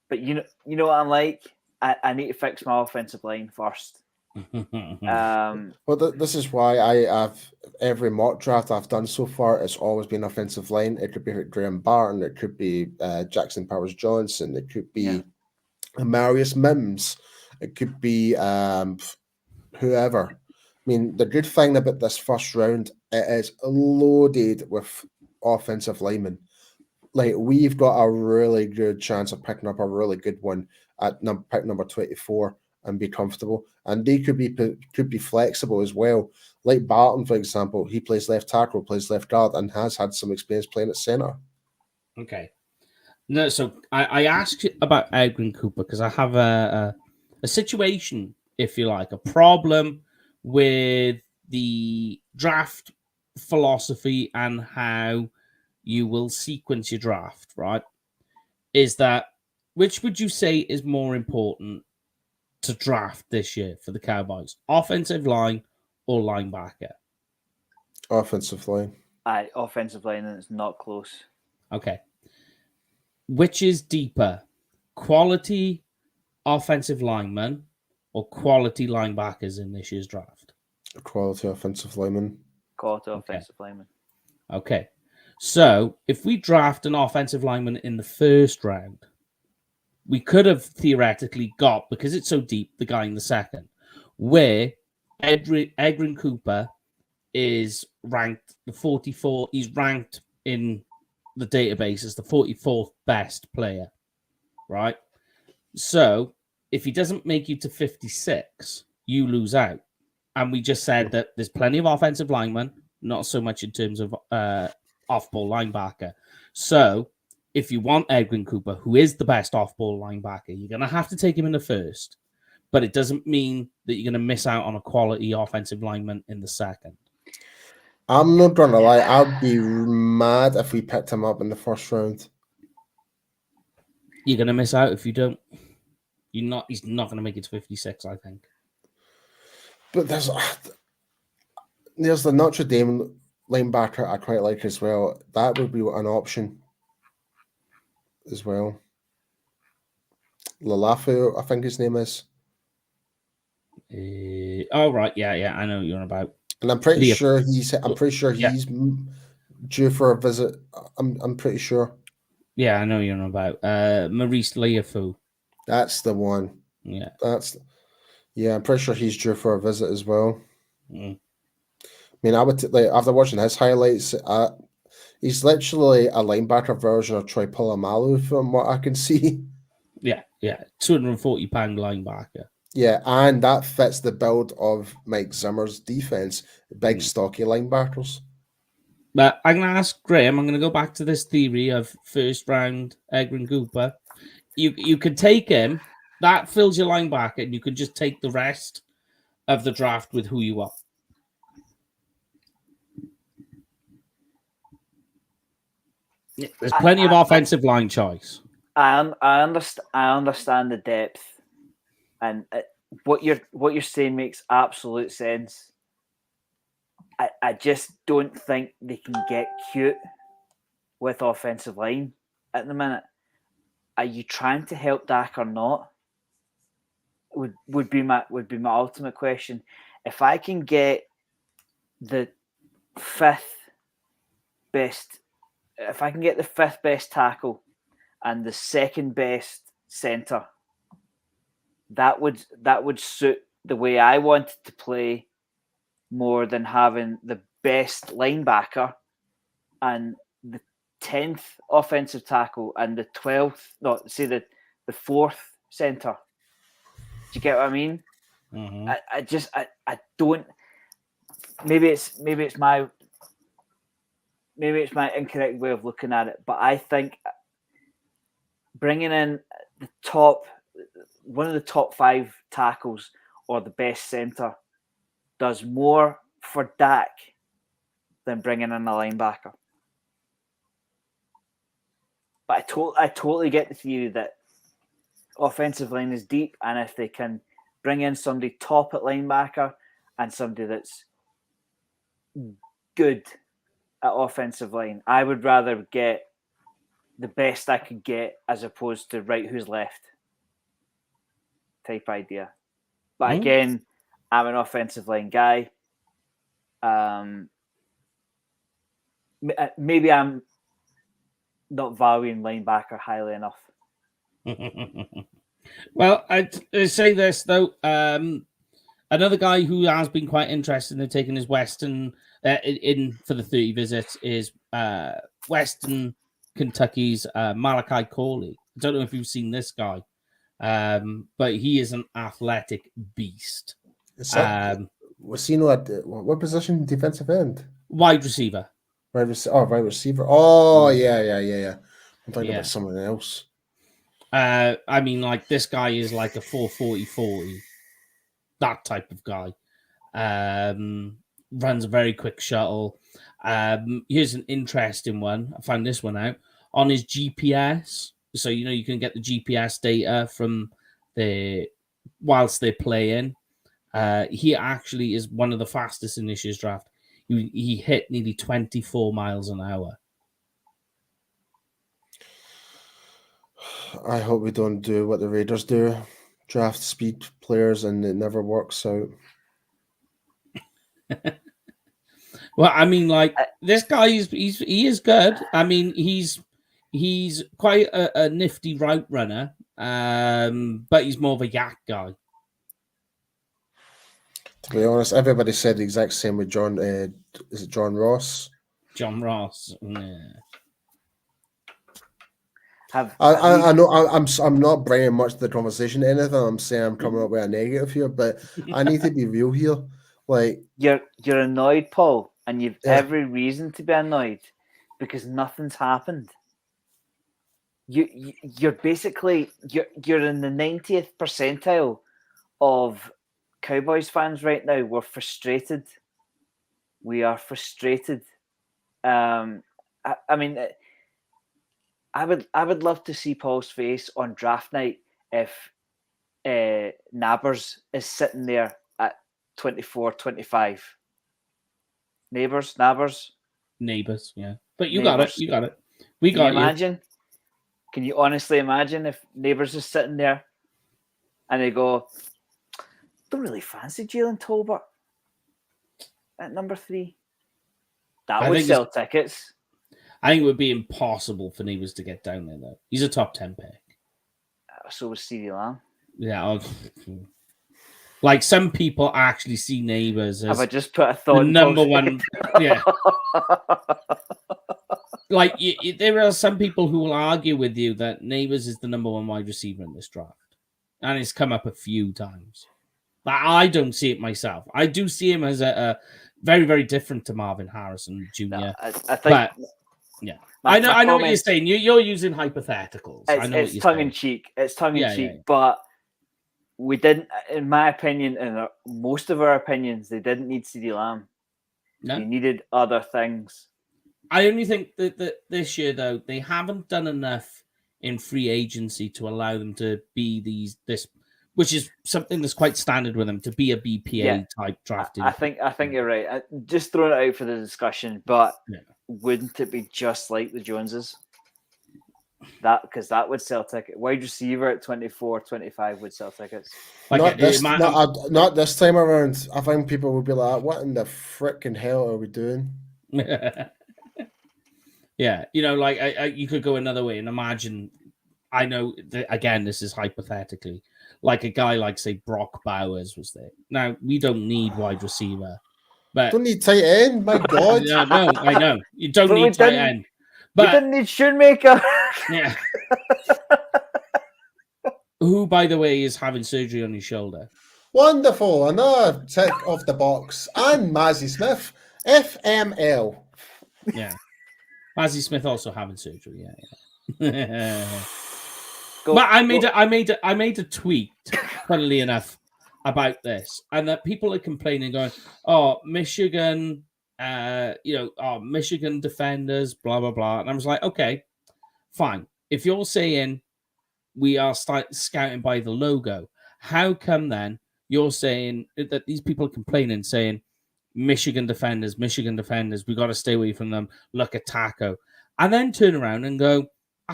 but you know what I'm like. I need to fix my offensive line first. Well, this is why I've every mock draft I've done so far, it's always been offensive line. It could be Graham Barton, it could be Jackson Powers Johnson, it could be Marius Mims, it could be whoever. I mean, the good thing about this first round, it is loaded with offensive linemen. Like, we've got a really good chance of picking up a really good one at pick number 24 and be comfortable. And they could be flexible as well. Like Barton, for example, he plays left tackle, plays left guard, and has had some experience playing at center. Okay. No, so I asked about Edwin Cooper because I have a situation, if you like, a problem with the draft philosophy and how you will sequence your draft, right? Is that, which would you say is more important to draft this year for the Cowboys? Offensive line or linebacker? Offensive line. Offensive line, and it's not close. Okay. Which is deeper? Quality offensive linemen or quality linebackers in this year's draft? Quality offensive lineman. Quality offensive lineman. Okay. So if we draft an offensive lineman in the first round, we could have theoretically got, because it's so deep, the guy in the second, where Edwin Cooper is ranked the 44. He's ranked in the database as the 44th best player, right? So if he doesn't make you to 56, you lose out. And we just said that there's plenty of offensive linemen, not so much in terms of off-ball linebacker. So if you want Edwin Cooper, who is the best off-ball linebacker, you're going to have to take him in the first. But it doesn't mean that you're going to miss out on a quality offensive lineman in the second. I'm not going to lie. I'd be mad if we picked him up in the first round. You're going to miss out if you don't. He's not going to make it to 56, I think. But there's the Notre Dame linebacker I quite like as well. That would be an option as well. Lalafu, I think his name is. Oh, right. Yeah. I know what you're on about. And I'm pretty sure he's due for a visit. I'm pretty sure. Yeah, I know what you're on about. Maurice Liafu. That's the one. Yeah. I'm pretty sure he's due for a visit as well. Mm. I mean, I would after watching his highlights, he's literally a linebacker version of Troy Polamalu from what I can see. Yeah. 240-pound linebacker. Yeah, and that fits the build of Mike Zimmer's defense, big, stocky linebackers. But I'm going to ask Graham, I'm going to go back to this theory of first round Edwin Cooper. You could take him, that fills your linebacker, and you could just take the rest of the draft with who you want. There's plenty of offensive line choice. I understand the depth, and what you're saying makes absolute sense. I just don't think they can get cute with offensive line at the minute. Are you trying to help Dak or not? Would be my ultimate question. If I can get the fifth best tackle and the second best center, that would suit the way I wanted to play more than having the best linebacker and the 10th offensive tackle and the 12th, the 4th center. Do you get what I mean? Mm-hmm. I don't. Maybe it's my maybe it's my incorrect way of looking at it, but I think bringing in one of the top 5 tackles or the best centre does more for Dak than bringing in a linebacker. But I totally get the theory that offensive line is deep, and if they can bring in somebody top at linebacker and somebody that's good at offensive line, I would rather get the best I could get as opposed to right who's left type idea. But again, I'm an offensive line guy. Maybe I'm not valuing linebacker highly enough. Well, I'd say this though. Another guy who has been quite interested in taking his Western in for the 30 visits is Western Kentucky's Malachi Corley. I don't know if you've seen this guy, but he is an athletic beast. Was he at what position? Defensive end, wide receiver. Wide receiver. Oh yeah. I'm talking about someone else. I mean, like this guy is like a 4.40, that type of guy. Runs a very quick shuttle. Here's an interesting one. I found this one out on his GPS. So you can get the GPS data from whilst they're playing. He actually is one of the fastest in this year's draft. He hit nearly 24 miles an hour. I hope we don't do what the Raiders do, draft speed players, and it never works out. Well, I mean, like this guy he is good. I mean, he's quite a nifty route runner, but he's more of a yak guy. To be honest, everybody said the exact same with John. Is it John Ross? John Ross. Yeah. I know I'm not bringing much to the conversation to anything. I'm saying I'm coming up with a negative here, but I need to be real here. Like you're annoyed, Paul, and you've every reason to be annoyed because nothing's happened. You're basically you're in the 90th percentile of Cowboys fans right now. We're frustrated. We are frustrated. I mean, I would love to see Paul's face on draft night if Nabbers is sitting there at 24-25. Nabbers, yeah. But you got it. We got you. Can you honestly imagine if Nabbers is sitting there and they go, don't really fancy Jalen Tolbert at number 3? That would sell tickets. I think it would be impossible for Neighbours to get down there, though. He's a top 10 pick. So was CeeDee Lamb. Yeah. Like some people actually see Neighbours as have I just put a thought the number one. Yeah. Like there are some people who will argue with you that Neighbours is the number 1 wide receiver in this draft, and it's come up a few times. But I don't see it myself. I do see him as a very, very different to Marvin Harrison Jr. No, I think. But, yeah, I know what you're saying. You're using hypotheticals. It's tongue in cheek. It's tongue in cheek. But we didn't, in my opinion, and most of our opinions, they didn't need CeeDee Lamb. No. They needed other things. I only think that this year, though, they haven't done enough in free agency to allow them to be this, which is something that's quite standard with them, to be a BPA type drafting. I think you're right. Just throwing it out for the discussion, but wouldn't it be just like the Joneses? Because that would sell tickets. Wide receiver at 24-25 would sell tickets. Like not this time around. I think people would be like, what in the frickin' hell are we doing? Yeah, like you could go another way and imagine. I know again, this is hypothetically, like a guy like say Brock Bowers was there. Now we don't need wide receiver, but don't need tight end. My God, no, I know you don't need tight end, but you didn't need Shoemaker. Yeah. Who, by the way, is having surgery on his shoulder. Wonderful, another tick off the box. And Mazzy Smith, FML. Yeah. Mazzy Smith also having surgery. Yeah. Go, But I made a tweet, funnily enough, about this, and that people are complaining, going, "Oh, Michigan, Michigan defenders, blah blah blah," and I was like, "Okay, fine. If you're saying we are scouting by the logo, how come then you're saying that these people are complaining, saying Michigan defenders, we got to stay away from them. Look at Taco," and then turn around and go,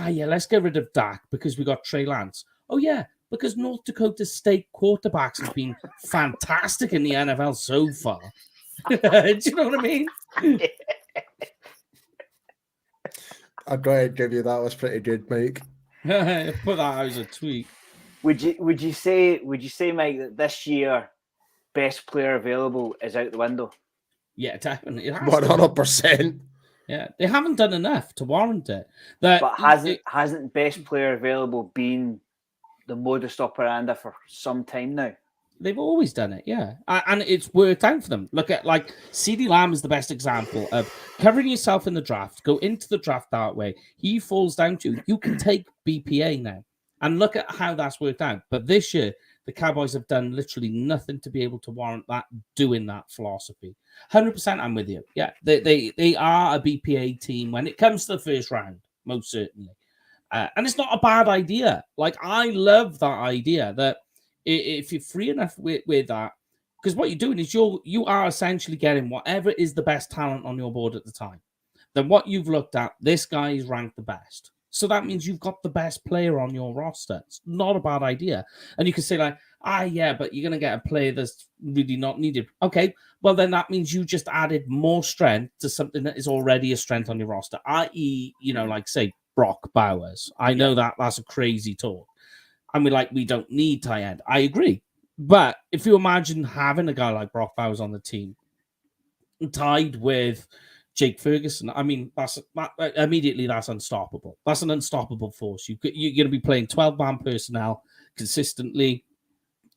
yeah, let's get rid of Dak because we got Trey Lance. Oh yeah, because North Dakota State quarterbacks have been fantastic in the NFL so far. Do you know what I mean? I'd go ahead and give you that. Was pretty good, Mike. Put that as a tweet. Would you say, Mike, that this year best player available is out the window? Yeah, definitely. 100%. Yeah, they haven't done enough to warrant it. But hasn't best player available been the modus operandi for some time now? They've always done it, yeah. And it's worked out for them. Look at, CeeDee Lamb is the best example of covering yourself in the draft, go into the draft that way. He falls down to you. You can take BPA now. And look at how that's worked out. But this year, the Cowboys have done literally nothing to be able to warrant that, doing that philosophy. 100% I'm with you. Yeah, they are a BPA team when it comes to the first round, most certainly. And it's not a bad idea. I love that idea that if you're free enough with that, because what you're doing is you are essentially getting whatever is the best talent on your board at the time. Then what you've looked at, this guy is ranked the best. So that means you've got the best player on your roster. It's not a bad idea. And you can say yeah, but you're going to get a player that's really not needed. Okay, well, then that means you just added more strength to something that is already a strength on your roster, i.e., say Brock Bowers. I know that's a crazy talk. And we don't need tight end. I agree. But if you imagine having a guy like Brock Bowers on the team, tied with Jake Ferguson, I mean, that's unstoppable. That's an unstoppable force. You're going to be playing 12-man personnel consistently.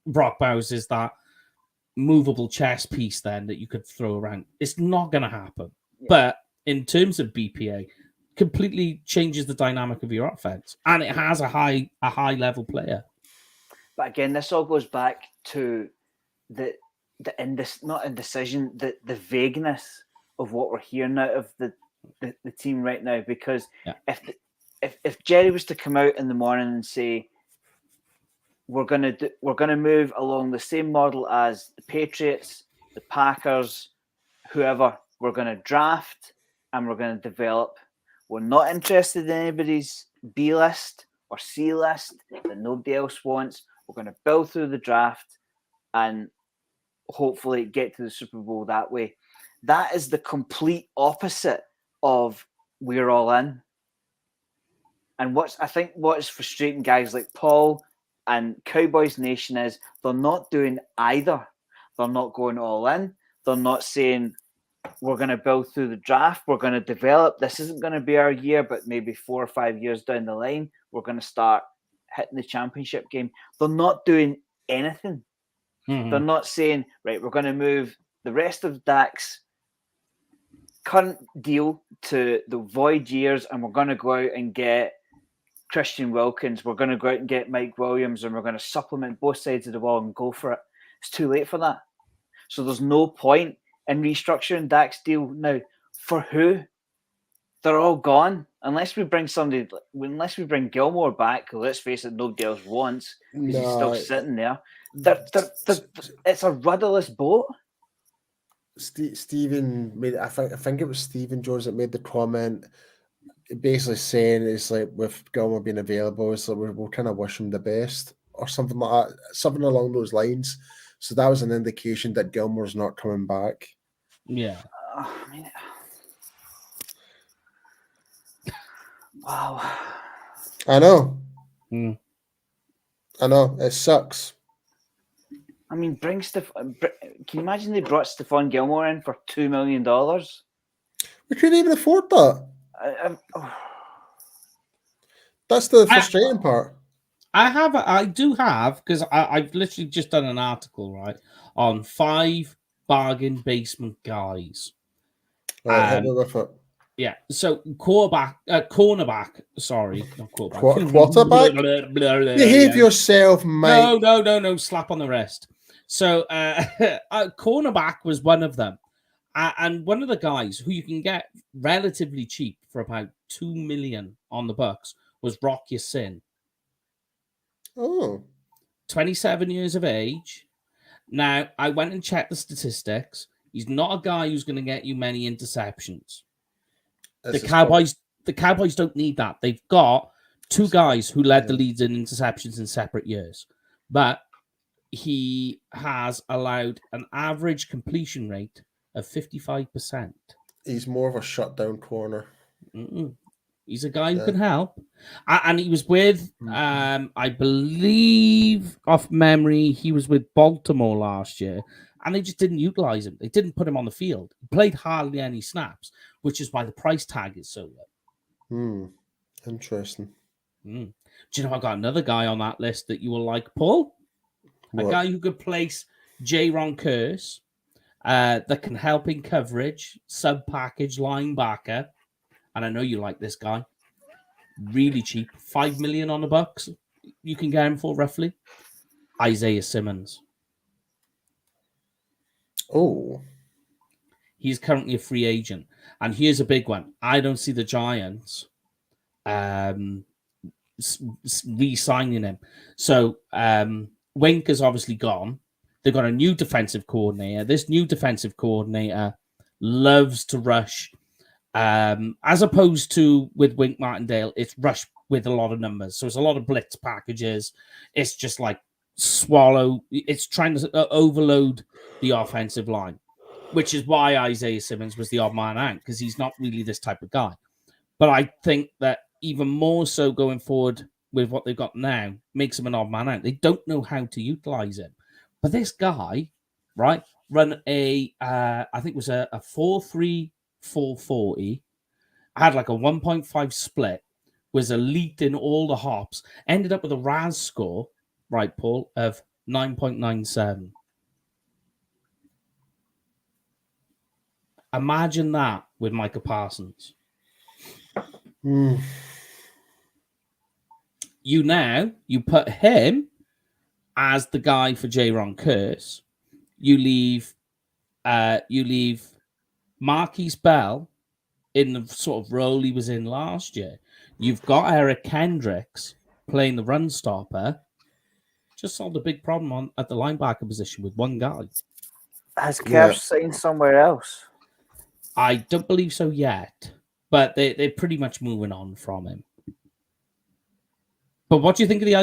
Brock Bowers is that movable chess piece then that you could throw around. It's not going to happen. Yeah. But in terms of BPA, completely changes the dynamic of your offense, and it has a high level player. But again, this all goes back to the not indecision, the vagueness of what we're hearing out of the team right now. Because if Jerry was to come out in the morning and say we're gonna move along the same model as the Patriots, the Packers, whoever, we're gonna draft and we're gonna develop. We're not interested in anybody's B list or C list that nobody else wants. We're going to build through the draft and hopefully get to the Super Bowl that way. That is the complete opposite of we're all in. And what's frustrating guys like Paul and Cowboys Nation is they're not doing either. They're not going all in. They're not saying, we're going to build through the draft. We're going to develop. This isn't going to be our year, but maybe 4 or 5 years down the line, we're going to start hitting the championship game. They're not doing anything. Mm-hmm. They're not saying, right, we're going to move the rest of Dak's current deal to the void years, and we're going to go out and get Christian Wilkins. We're going to go out and get Mike Williams, and we're going to supplement both sides of the wall and go for it. It's too late for that. So there's no point in restructuring Dak's deal now. For who? They're all gone. Unless we bring Gilmore back, who, let's face it, nobody else wants, because he's still sitting there. It's a rudderless boat. Stephen made, I think it was Stephen Jones that made the comment, basically saying it's like with Gilmore being available, it's like we'll kind of wish him the best or something like that, something along those lines. So that was an indication that Gilmore's not coming back. Yeah. Wow. I know. I know. It sucks. I mean, can you imagine they brought Stephon Gilmore in for $2 million? We couldn't even afford that. That's the frustrating part. I do have, because I've literally just done an article, right, on 5 bargain basement guys. Right, hit me with it. Yeah. So cornerback. Sorry, not quarterback. Quarterback? Behave Yeah. yourself, mate. No. Slap on the wrist. So cornerback was one of them. And one of the guys who you can get relatively cheap for about $2 million on the Bucks was Rock Ya-Sin. Oh. 27 years of age. Now, I went and checked the statistics. He's not a guy who's going to get you many interceptions. The Cowboys don't need that. They've got two guys who led the leads in interceptions in separate years. But he has allowed an average completion rate of 55%. He's more of a shutdown corner. He's a guy who can help. And he was with, I believe, off memory, he was with Baltimore last year, and they just didn't utilize him. They didn't put him on the field. He played hardly any snaps, which is why the price tag is so low. Interesting. Do you know I got another guy on that list that you will like, Paul? What? A guy who could place J-Ron Curse, that can help in coverage, sub-package linebacker. And I know you like this guy. Really cheap. $5 million on the Bucks. You can get him for roughly. Isaiah Simmons. Oh. He's currently a free agent. And here's a big one. I don't see the Giants re-signing him. So Wink is obviously gone. They've got a new defensive coordinator. This new defensive coordinator loves to rush. As opposed to with Wink Martindale, it's rush with a lot of numbers. So it's a lot of blitz packages. It's just like it's trying to overload the offensive line, which is why Isaiah Simmons was the odd man out, because he's not really this type of guy. But I think that even more so going forward with what they've got now makes him an odd man out. They don't know how to utilize him. But this guy, right, run I think it was a 4.3 440, had like a 1.5 split, was elite in all the hops, ended up with a RAS score, right, Paul, of 9.97. Imagine that with Micah Parsons. You put him as the guy for J-Ron Curse. You leave Marquise Bell in the sort of role he was in last year. You've got Eric Kendricks playing the run stopper. Just solved a big problem at the linebacker position with one guy. Has Kerr signed somewhere else? I don't believe so yet, but they're pretty much moving on from him. But what do you think of the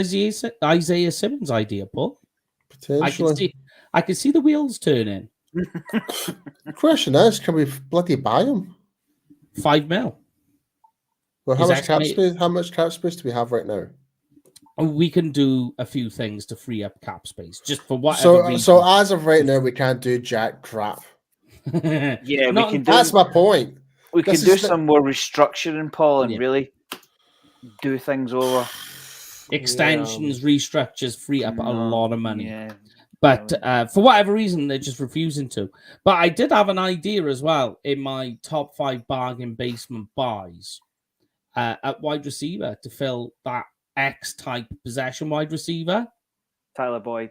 Isaiah Simmons idea, Paul? Potentially. I can see the wheels turning. The question is, can we bloody buy him? $5 million. Well, how much cap space do we have right now? We can do a few things to free up cap space, just for whatever reason. So as of right now, we can't do jack crap. Yeah, we can. That's my point. We can do some more restructuring, Paul, and really do things over. Extensions, restructures, free up a lot of money. Yeah. But for whatever reason, they're just refusing to. But I did have an idea as well in my top 5 bargain basement buys at wide receiver to fill that X-type possession wide receiver. Tyler Boyd.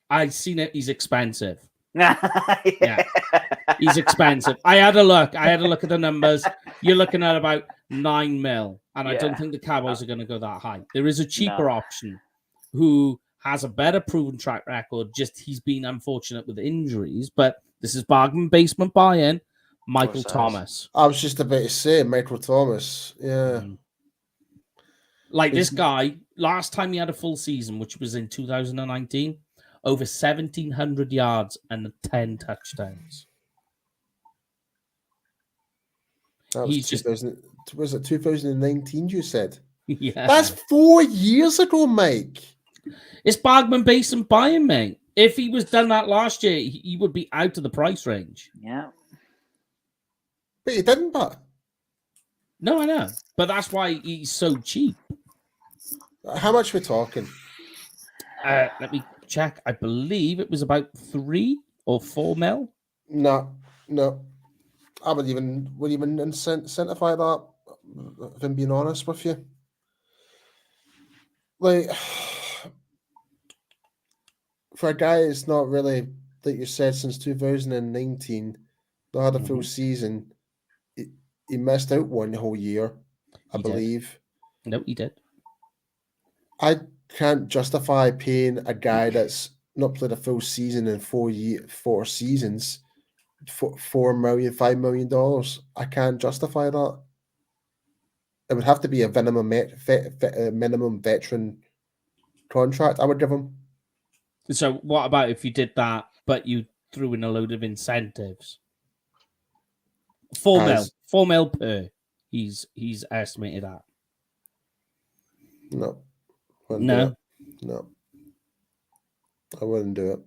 I've seen it. He's expensive. Yeah, he's expensive. I had a look at the numbers. You're looking at about $9 million, and I don't think the Cowboys are going to go that high. There is a cheaper option who has a better proven track record. Just he's been unfortunate with injuries, but this is bargain basement buy-in. Michael Thomas. I was just about to say Michael Thomas. Yeah. Like this guy, last time he had a full season, which was in 2019, over 1,700 yards and 10 touchdowns. That was was it 2019, you said? Yeah. That's 4 years ago, Mike. It's bargain basement buying, mate. If he was done that last year, he would be out of the price range. Yeah. But he didn't, No, I know. But that's why he's so cheap. How much we're talking? Let me check. I believe it was about 3 or 4 mil. No. I would even incentivize that, if I'm being honest with you. Like, for a guy that's not really, like you said, since 2019, not had a full season, he missed out one whole year, I believe. No, he did. I can't justify paying a guy that's not played a full season in 4 seasons, $5 million. I can't justify that. It would have to be a minimum veteran contract I would give him. So what about if you did that, but you threw in a load of incentives? 4 mil, 4 mil per. He's estimated at. No. No. No. I wouldn't do it.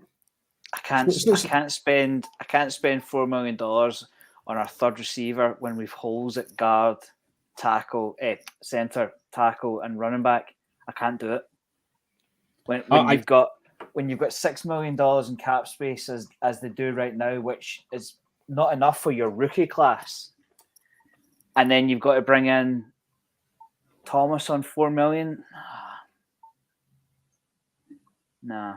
I can't spend $4 million on our third receiver when we've holes at guard, tackle, center, tackle, and running back. I can't do it. When you've got $6 million in cap space as they do right now, which is not enough for your rookie class, and then you've got to bring in Thomas on $4 million. Nah.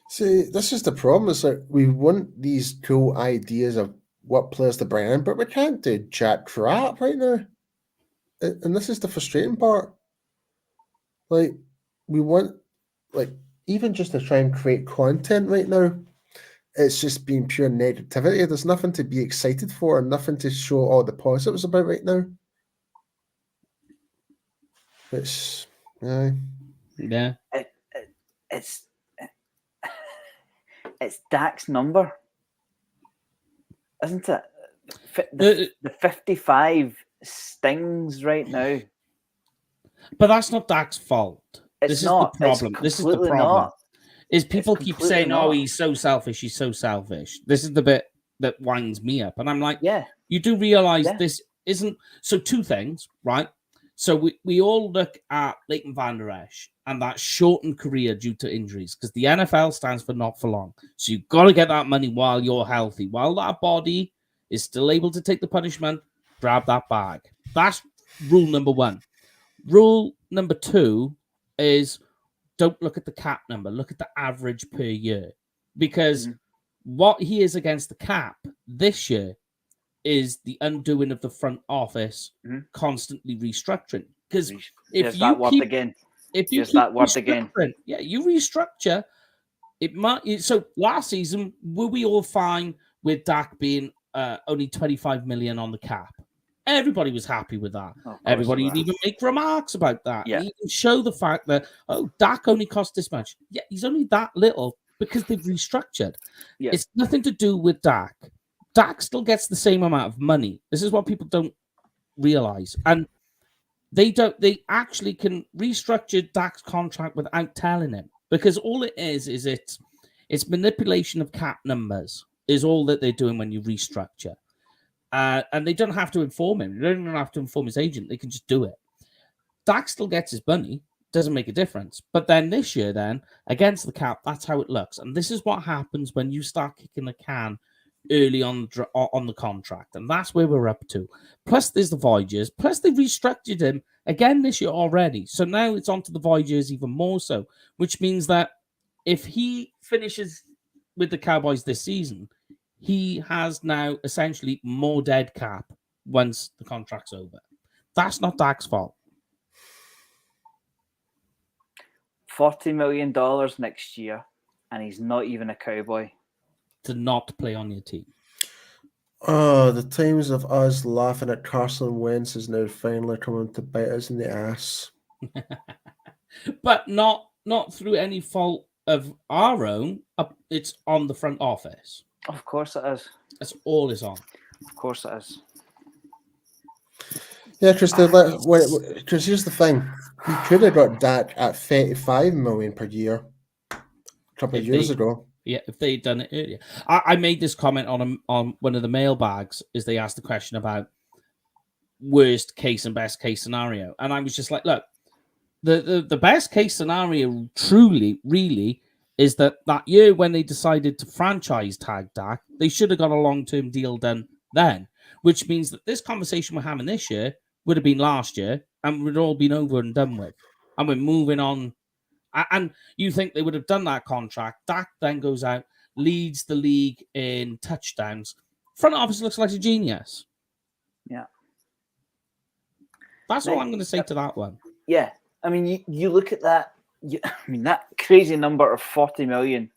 See, this is the problem. Is that we want these cool ideas of what players to bring in, but we can't do jack crap right now. And this is the frustrating part. Like, we want, like, even just to try and create content right now, it's just being pure negativity. There's nothing to be excited for and nothing to show all the positives about right now. It's, yeah. It's Dak's number, isn't it? The 55 stings right now. But that's not Dak's fault. This is the problem. This is the problem. Not. Is people keep saying, "Oh, he's so selfish. He's so selfish." This is the bit that winds me up, and I'm like, "Yeah, you do realize this isn't." So 2 things, right? So we all look at Leighton Vander Esch and that shortened career due to injuries, because the NFL stands for not for long. So you've got to get that money while you're healthy, while that body is still able to take the punishment. Grab that bag. That's rule number 1. Rule number 2 is don't look at the cap number. Look at the average per year, because what he is against the cap this year is the undoing of the front office constantly restructuring. Because if you restructure, it might. So last season, were we all fine with Dak being only 25 million on the cap? Everybody was happy with that. Everybody would even make remarks about that. Yeah. And even show the fact that, Dak only cost this much. Yeah, he's only that little because they've restructured. Yeah. It's nothing to do with Dak. Dak still gets the same amount of money. This is what people don't realize. And they actually can restructure Dak's contract without telling him, because all it is it's manipulation of cap numbers is all that they're doing when you restructure. And they don't have to inform him. They don't even have to inform his agent. They can just do it. Dak still gets his money. Doesn't make a difference. But then this year, against the cap, that's how it looks. And this is what happens when you start kicking the can early on the contract. And that's where we're up to. Plus, there's the Voyagers. Plus, they restructured him again this year already. So now it's onto the Voyagers even more so, which means that if he finishes with the Cowboys this season, he has now essentially more dead cap once the contract's over. That's not Dak's fault. $40 million next year, and he's not even a Cowboy. To not play on your team. Oh, the times of us laughing at Carson Wentz is now finally coming to bite us in the ass. But not through any fault of our own. It's on the front office. Of course it is. That's all it's on. Of course it is. Yeah, because here's the thing. He could have got Dak at $35 million per year a couple of years ago. Yeah, if they'd done it earlier. I made this comment on one of the mailbags as they asked the question about worst case and best case scenario. And I was just like, look, the best case scenario truly, really, is that year when they decided to franchise tag Dak, they should have got a long-term deal done then. which means that this conversation we're having this year would have been last year and would all been over and done with. And we're moving on. And you think they would have done that contract. Dak then goes out, leads the league in touchdowns. Front office looks like a genius. Yeah. That's all I'm going to say to that one. Yeah. I mean, you look at that. That crazy number of 40 million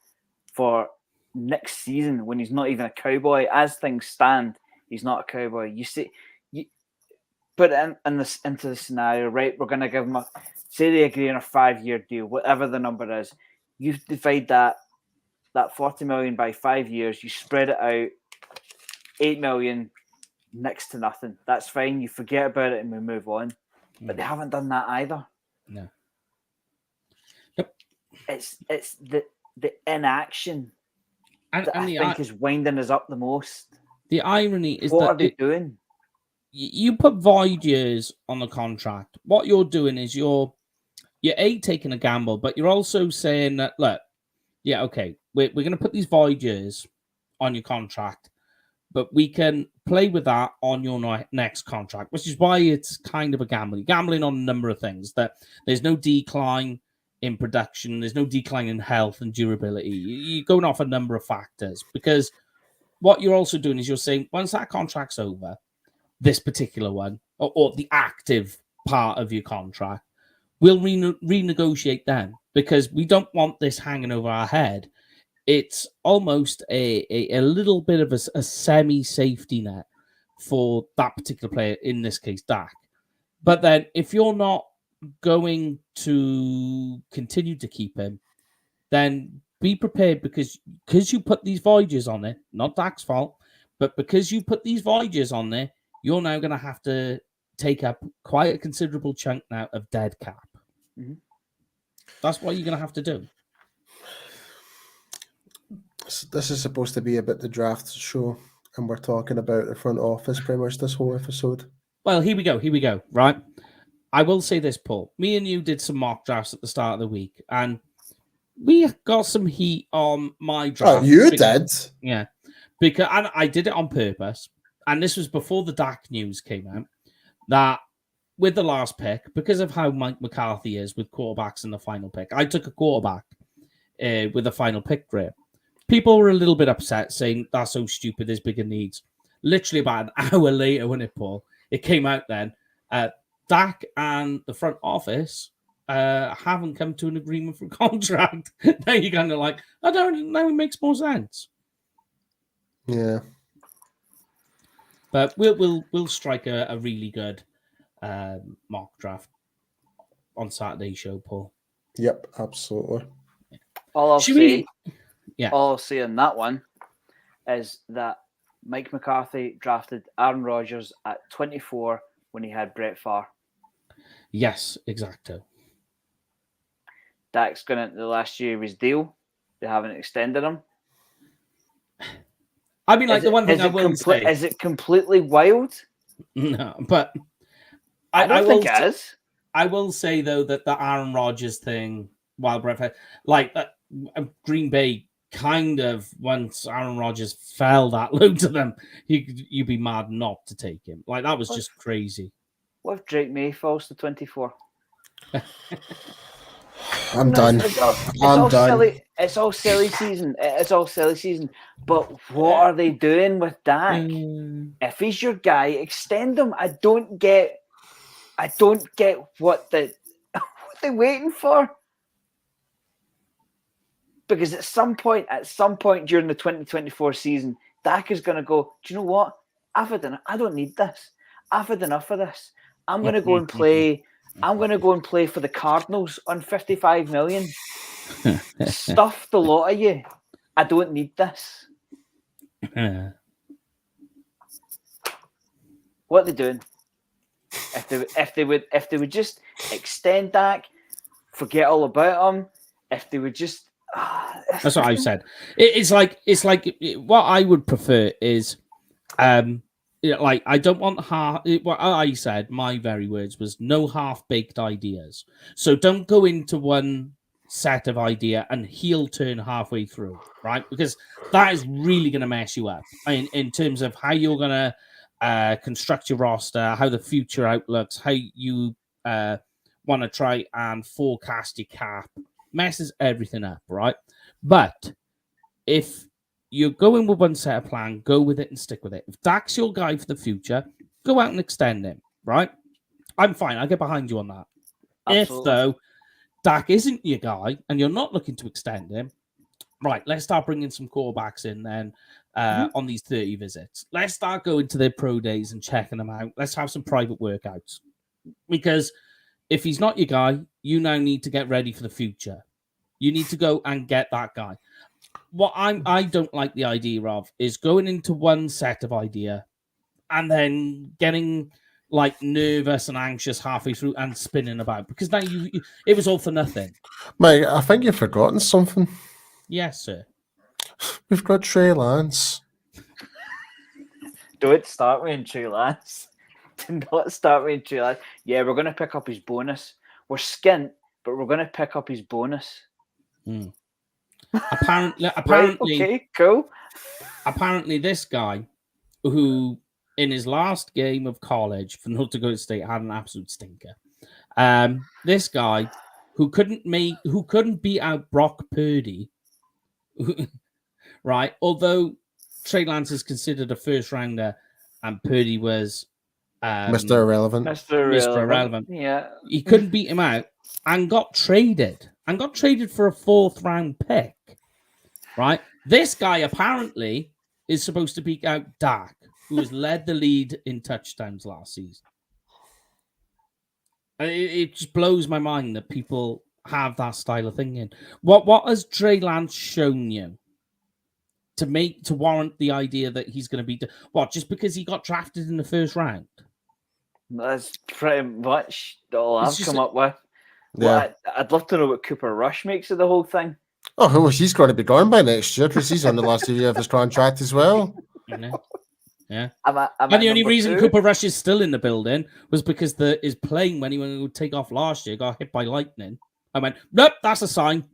for next season when he's not even a Cowboy. As things stand, he's not a Cowboy. You put it into the scenario, right? We're going to give him say they agree on a 5-year deal, whatever the number is. You divide that 40 million by 5 years. You spread it out, 8 million, next to nothing. That's fine. You forget about it and we move on. But they haven't done that either. No. Yep. It's the inaction that I think is winding us up the most. The irony is what are they doing? You put void years on the contract. What you're doing is you're taking a gamble, but you're also saying that, look, yeah, okay, we're going to put these void years on your contract, but we can play with that on your next contract, which is why it's kind of a gamble. You're gambling on a number of things, that there's no decline in production, there's no decline in health and durability. You're going off a number of factors, because what you're also doing is you're saying, once that contract's over, this particular one, or the active part of your contract, we'll renegotiate then, because we don't want this hanging over our head. It's almost a little bit of a semi-safety net for that particular player, in this case, Dak. But then if you're not going to continue to keep him, then be prepared, because you put these voyages on there, not Dak's fault, but because you put these voyages on there, you're now going to have to take up quite a considerable chunk now of dead cap. Mm-hmm. That's what you're going to have to do. This is supposed to be about the draft show, and we're talking about the front office pretty much this whole episode. Well, here we go, right? I will say this, Paul. Me and you did some mock drafts at the start of the week, and we got some heat on my draft. Oh, you did? Yeah. Because and I did it on purpose, and this was before the Dak news came out, that with the last pick, because of how Mike McCarthy is with quarterbacks in the final pick, I took a quarterback with the final pick grade. People were a little bit upset, saying that's so stupid, there's bigger needs. Literally about an hour later, when it came out then, Dak and the front office haven't come to an agreement for a contract. Now you're kind of like, now it makes more sense. Yeah. But we'll strike a really good mock draft on Saturday's show, Paul. Yep, absolutely. All I'll say on that one is that Mike McCarthy drafted Aaron Rodgers at 24 when he had Brett Favre. Yes, exactly. Dak's going into the last year of his deal. They haven't extended him. I mean, like, the one thing I will say... Is it completely wild? No, but... I don't think it is. I will say, though, that the Aaron Rodgers thing, while Brett Favre... Like, Green Bay kind of, once Aaron Rodgers fell that low to them, you'd be mad not to take him. Like, that was just crazy. What if Drake May falls to 24? I'm done. I'm done. It's all silly season. It's all silly season. But what are they doing with Dak? If he's your guy, extend him. I don't get what they're waiting for. Because at some point during the 2024 season, Dak is going to go, do you know what? I don't need this. I've had enough of this. I'm going to go and play. I'm going to go and play for the Cardinals on 55 million. Stuff the lot of you. I don't need this. What are they doing? If they would just extend Dak, forget all about him. If they would just that's what I've said. It's like what I would prefer is like, I don't want what I said, my very words was no half-baked ideas. So don't go into one set of idea and heel turn halfway through, right? Because that is really going to mess you up in terms of how you're going to construct your roster, how the future outlooks, how you want to try and forecast your cap, messes everything up, right? But if you're going with one set of plan, go with it and stick with it. If Dak's your guy for the future, go out and extend him, right? I'm fine. I'll get behind you on that. Absolutely. If, though, Dak isn't your guy and you're not looking to extend him, right, let's start bringing some quarterbacks in then on these 30 visits. Let's start going to their pro days and checking them out. Let's have some private workouts. Because if he's not your guy, you now need to get ready for the future. You need to go and get that guy. What I don't like the idea of is going into one set of idea and then getting like nervous and anxious halfway through and spinning about, because now it was all for nothing. Mate, I think you've forgotten something. Yes, sir. We've got Trey Lance. Don't start me in Trey Lance. Do not start me in Trey Lance. Yeah, we're going to pick up his bonus. We're skint, but we're going to pick up his bonus. Apparently, Right, okay, cool. Apparently, this guy, who in his last game of college for North Dakota State had an absolute stinker. This guy who couldn't beat out Brock Purdy, right? Although Trey Lance is considered a first rounder, and Purdy was Mr. Irrelevant. Mr. Irrelevant. Yeah, he couldn't beat him out and got traded for a 4th round pick. Right, this guy apparently is supposed to beat out Dak, who has led the lead in touchdowns last season. It just blows my mind that people have that style of thinking. What has Trey Lance shown you to warrant the idea that he's going to be just because he got drafted in the 1st round? That's pretty much all I've come up with. Yeah. Well, I'd love to know what Cooper Rush makes of the whole thing. Oh, well, he's going to be gone by next year because he's on the last year of his contract as well. Yeah. I'm and the only reason 2. Cooper Rush is still in the building was because his plane, when he went to take off last year, got hit by lightning. I went, nope, that's a sign.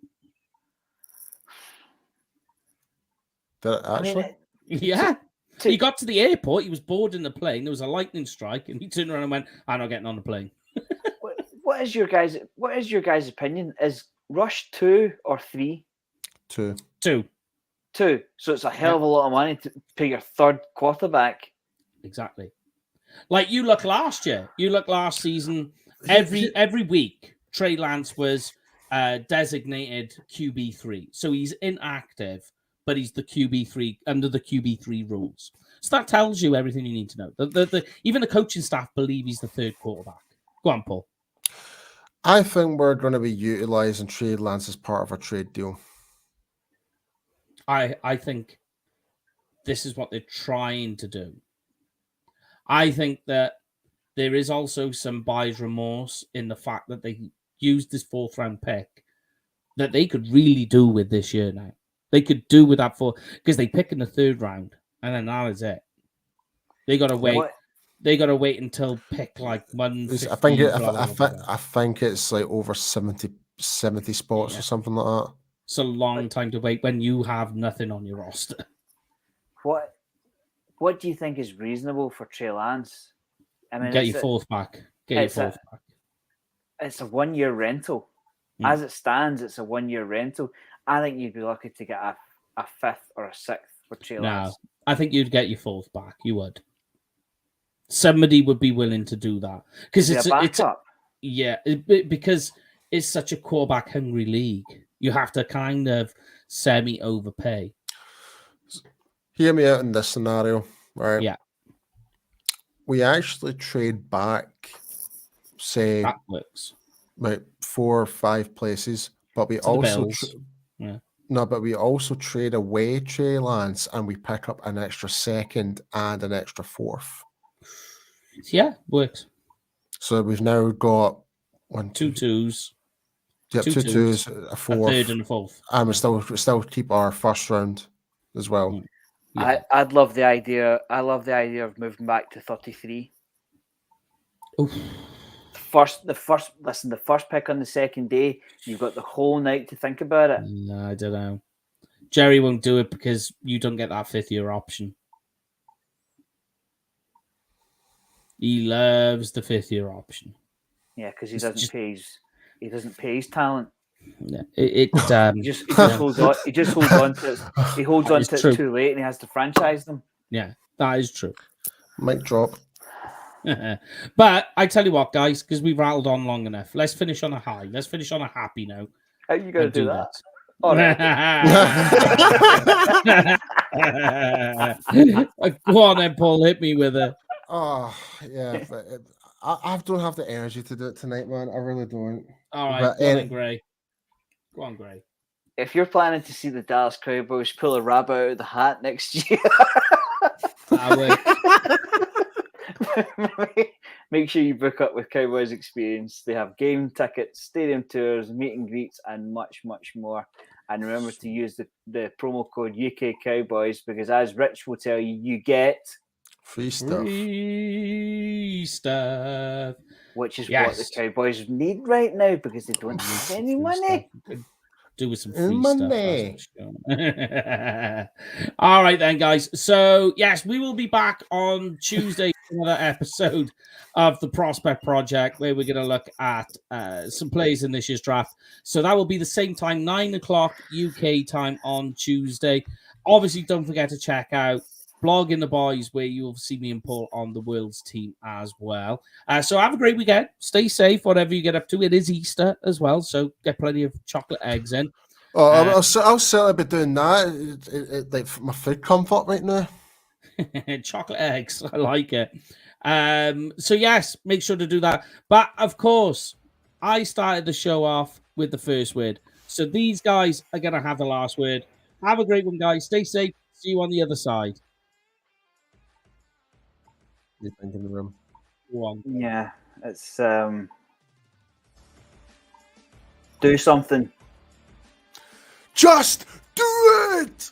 Did it actually? Yeah. He got to the airport, he was boarding the plane, there was a lightning strike, and he turned around and went, I'm not getting on the plane. What is your guys' opinion? Is Rush 2 or 3? 2. 2. 2. So it's a hell of a lot of money to pay your 3rd quarterback. Exactly. Like you look last year. You look last season. Every week, Trey Lance was designated QB3. So he's inactive, but he's the QB3 under the QB3 rules. So that tells you everything you need to know. Even the coaching staff believe he's the 3rd quarterback. Go on, Paul. I think we're going to be utilizing Trey Lance as part of a trade deal. I think this is what they're trying to do. I think that there is also some buyer's remorse in the fact that they used this 4th round pick that they could really do with this year now. They could do with that because they pick in the 3rd round and then that is it. They got to wait. They got to wait until pick like 150. I think it's like over 70 spots or something like that. It's a long time to wait when you have nothing on your roster. What do you think is reasonable for Trey Lance? I mean, get your 4th back. Get your 4th back. It's a 1-year rental. As it stands, it's a 1-year rental. I think you'd be lucky to get a 5th or a 6th for Trey Lance. No, I think you'd get your 4th back. You would. Somebody would be willing to do that because it's a backup. Because it's such a quarterback hungry league. You have to kind of semi overpay. Hear me out in this scenario, right? Yeah. We actually trade back, say, that works. Like 4 or 5 places, but we also we also trade away Trey Lance and we pick up an extra 2nd and an extra 4th. Yeah, works. So we've now got 2 2s. Yep, 2 2s, a 4th, a 3rd and a 4th, and we still keep our 1st round as well. Yeah. I'd love the idea. I love the idea of moving back to 33. Oof. The first pick on the 2nd day, you've got the whole night to think about it. No, I don't know. Jerry won't do it because you don't get that 5th year option. He loves the 5th-year option. Yeah, because he doesn't pay his talent. Yeah, He just holds on. He just holds on to it. He holds on to it too late, and he has to franchise them. Yeah, that is true. Mic drop. But I tell you what, guys, because we've rattled on long enough, let's finish on a high. Let's finish on a happy note. How are you going to do that? All right. Go on then, Paul. Hit me with it. Oh, yeah. But I don't have the energy to do it tonight, man. I really don't. All right, go on, Gray. Go on, Gray. If you're planning to see the Dallas Cowboys pull a rabbit out of the hat next year, make sure you book up with Cowboys Experience. They have game tickets, stadium tours, meet and greets, and much, much more. And remember to use the promo code UK Cowboys, because as Rich will tell you, you get free stuff. Which is what the Cowboys need right now, because they don't have any money. Do with some free stuff. All right then, guys. So yes, we will be back on Tuesday for another episode of the Prospect Project, where we're going to look at some plays in this year's draft. So that will be the same time, 9 o'clock UK time on Tuesday. Obviously, don't forget to check out Blog in the Boys, where you'll see me and Paul on the World's team as well. So have a great weekend. Stay safe, whatever you get up to. It is Easter as well, so get plenty of chocolate eggs in. Oh, I'll certainly be doing that. Like my food comfort right now. Chocolate eggs, I like it. So yes, make sure to do that. But of course, I started the show off with the first word. So these guys are going to have the last word. Have a great one, guys. Stay safe. See you on the other side. You think in the room? Yeah, it's do something. Just do it.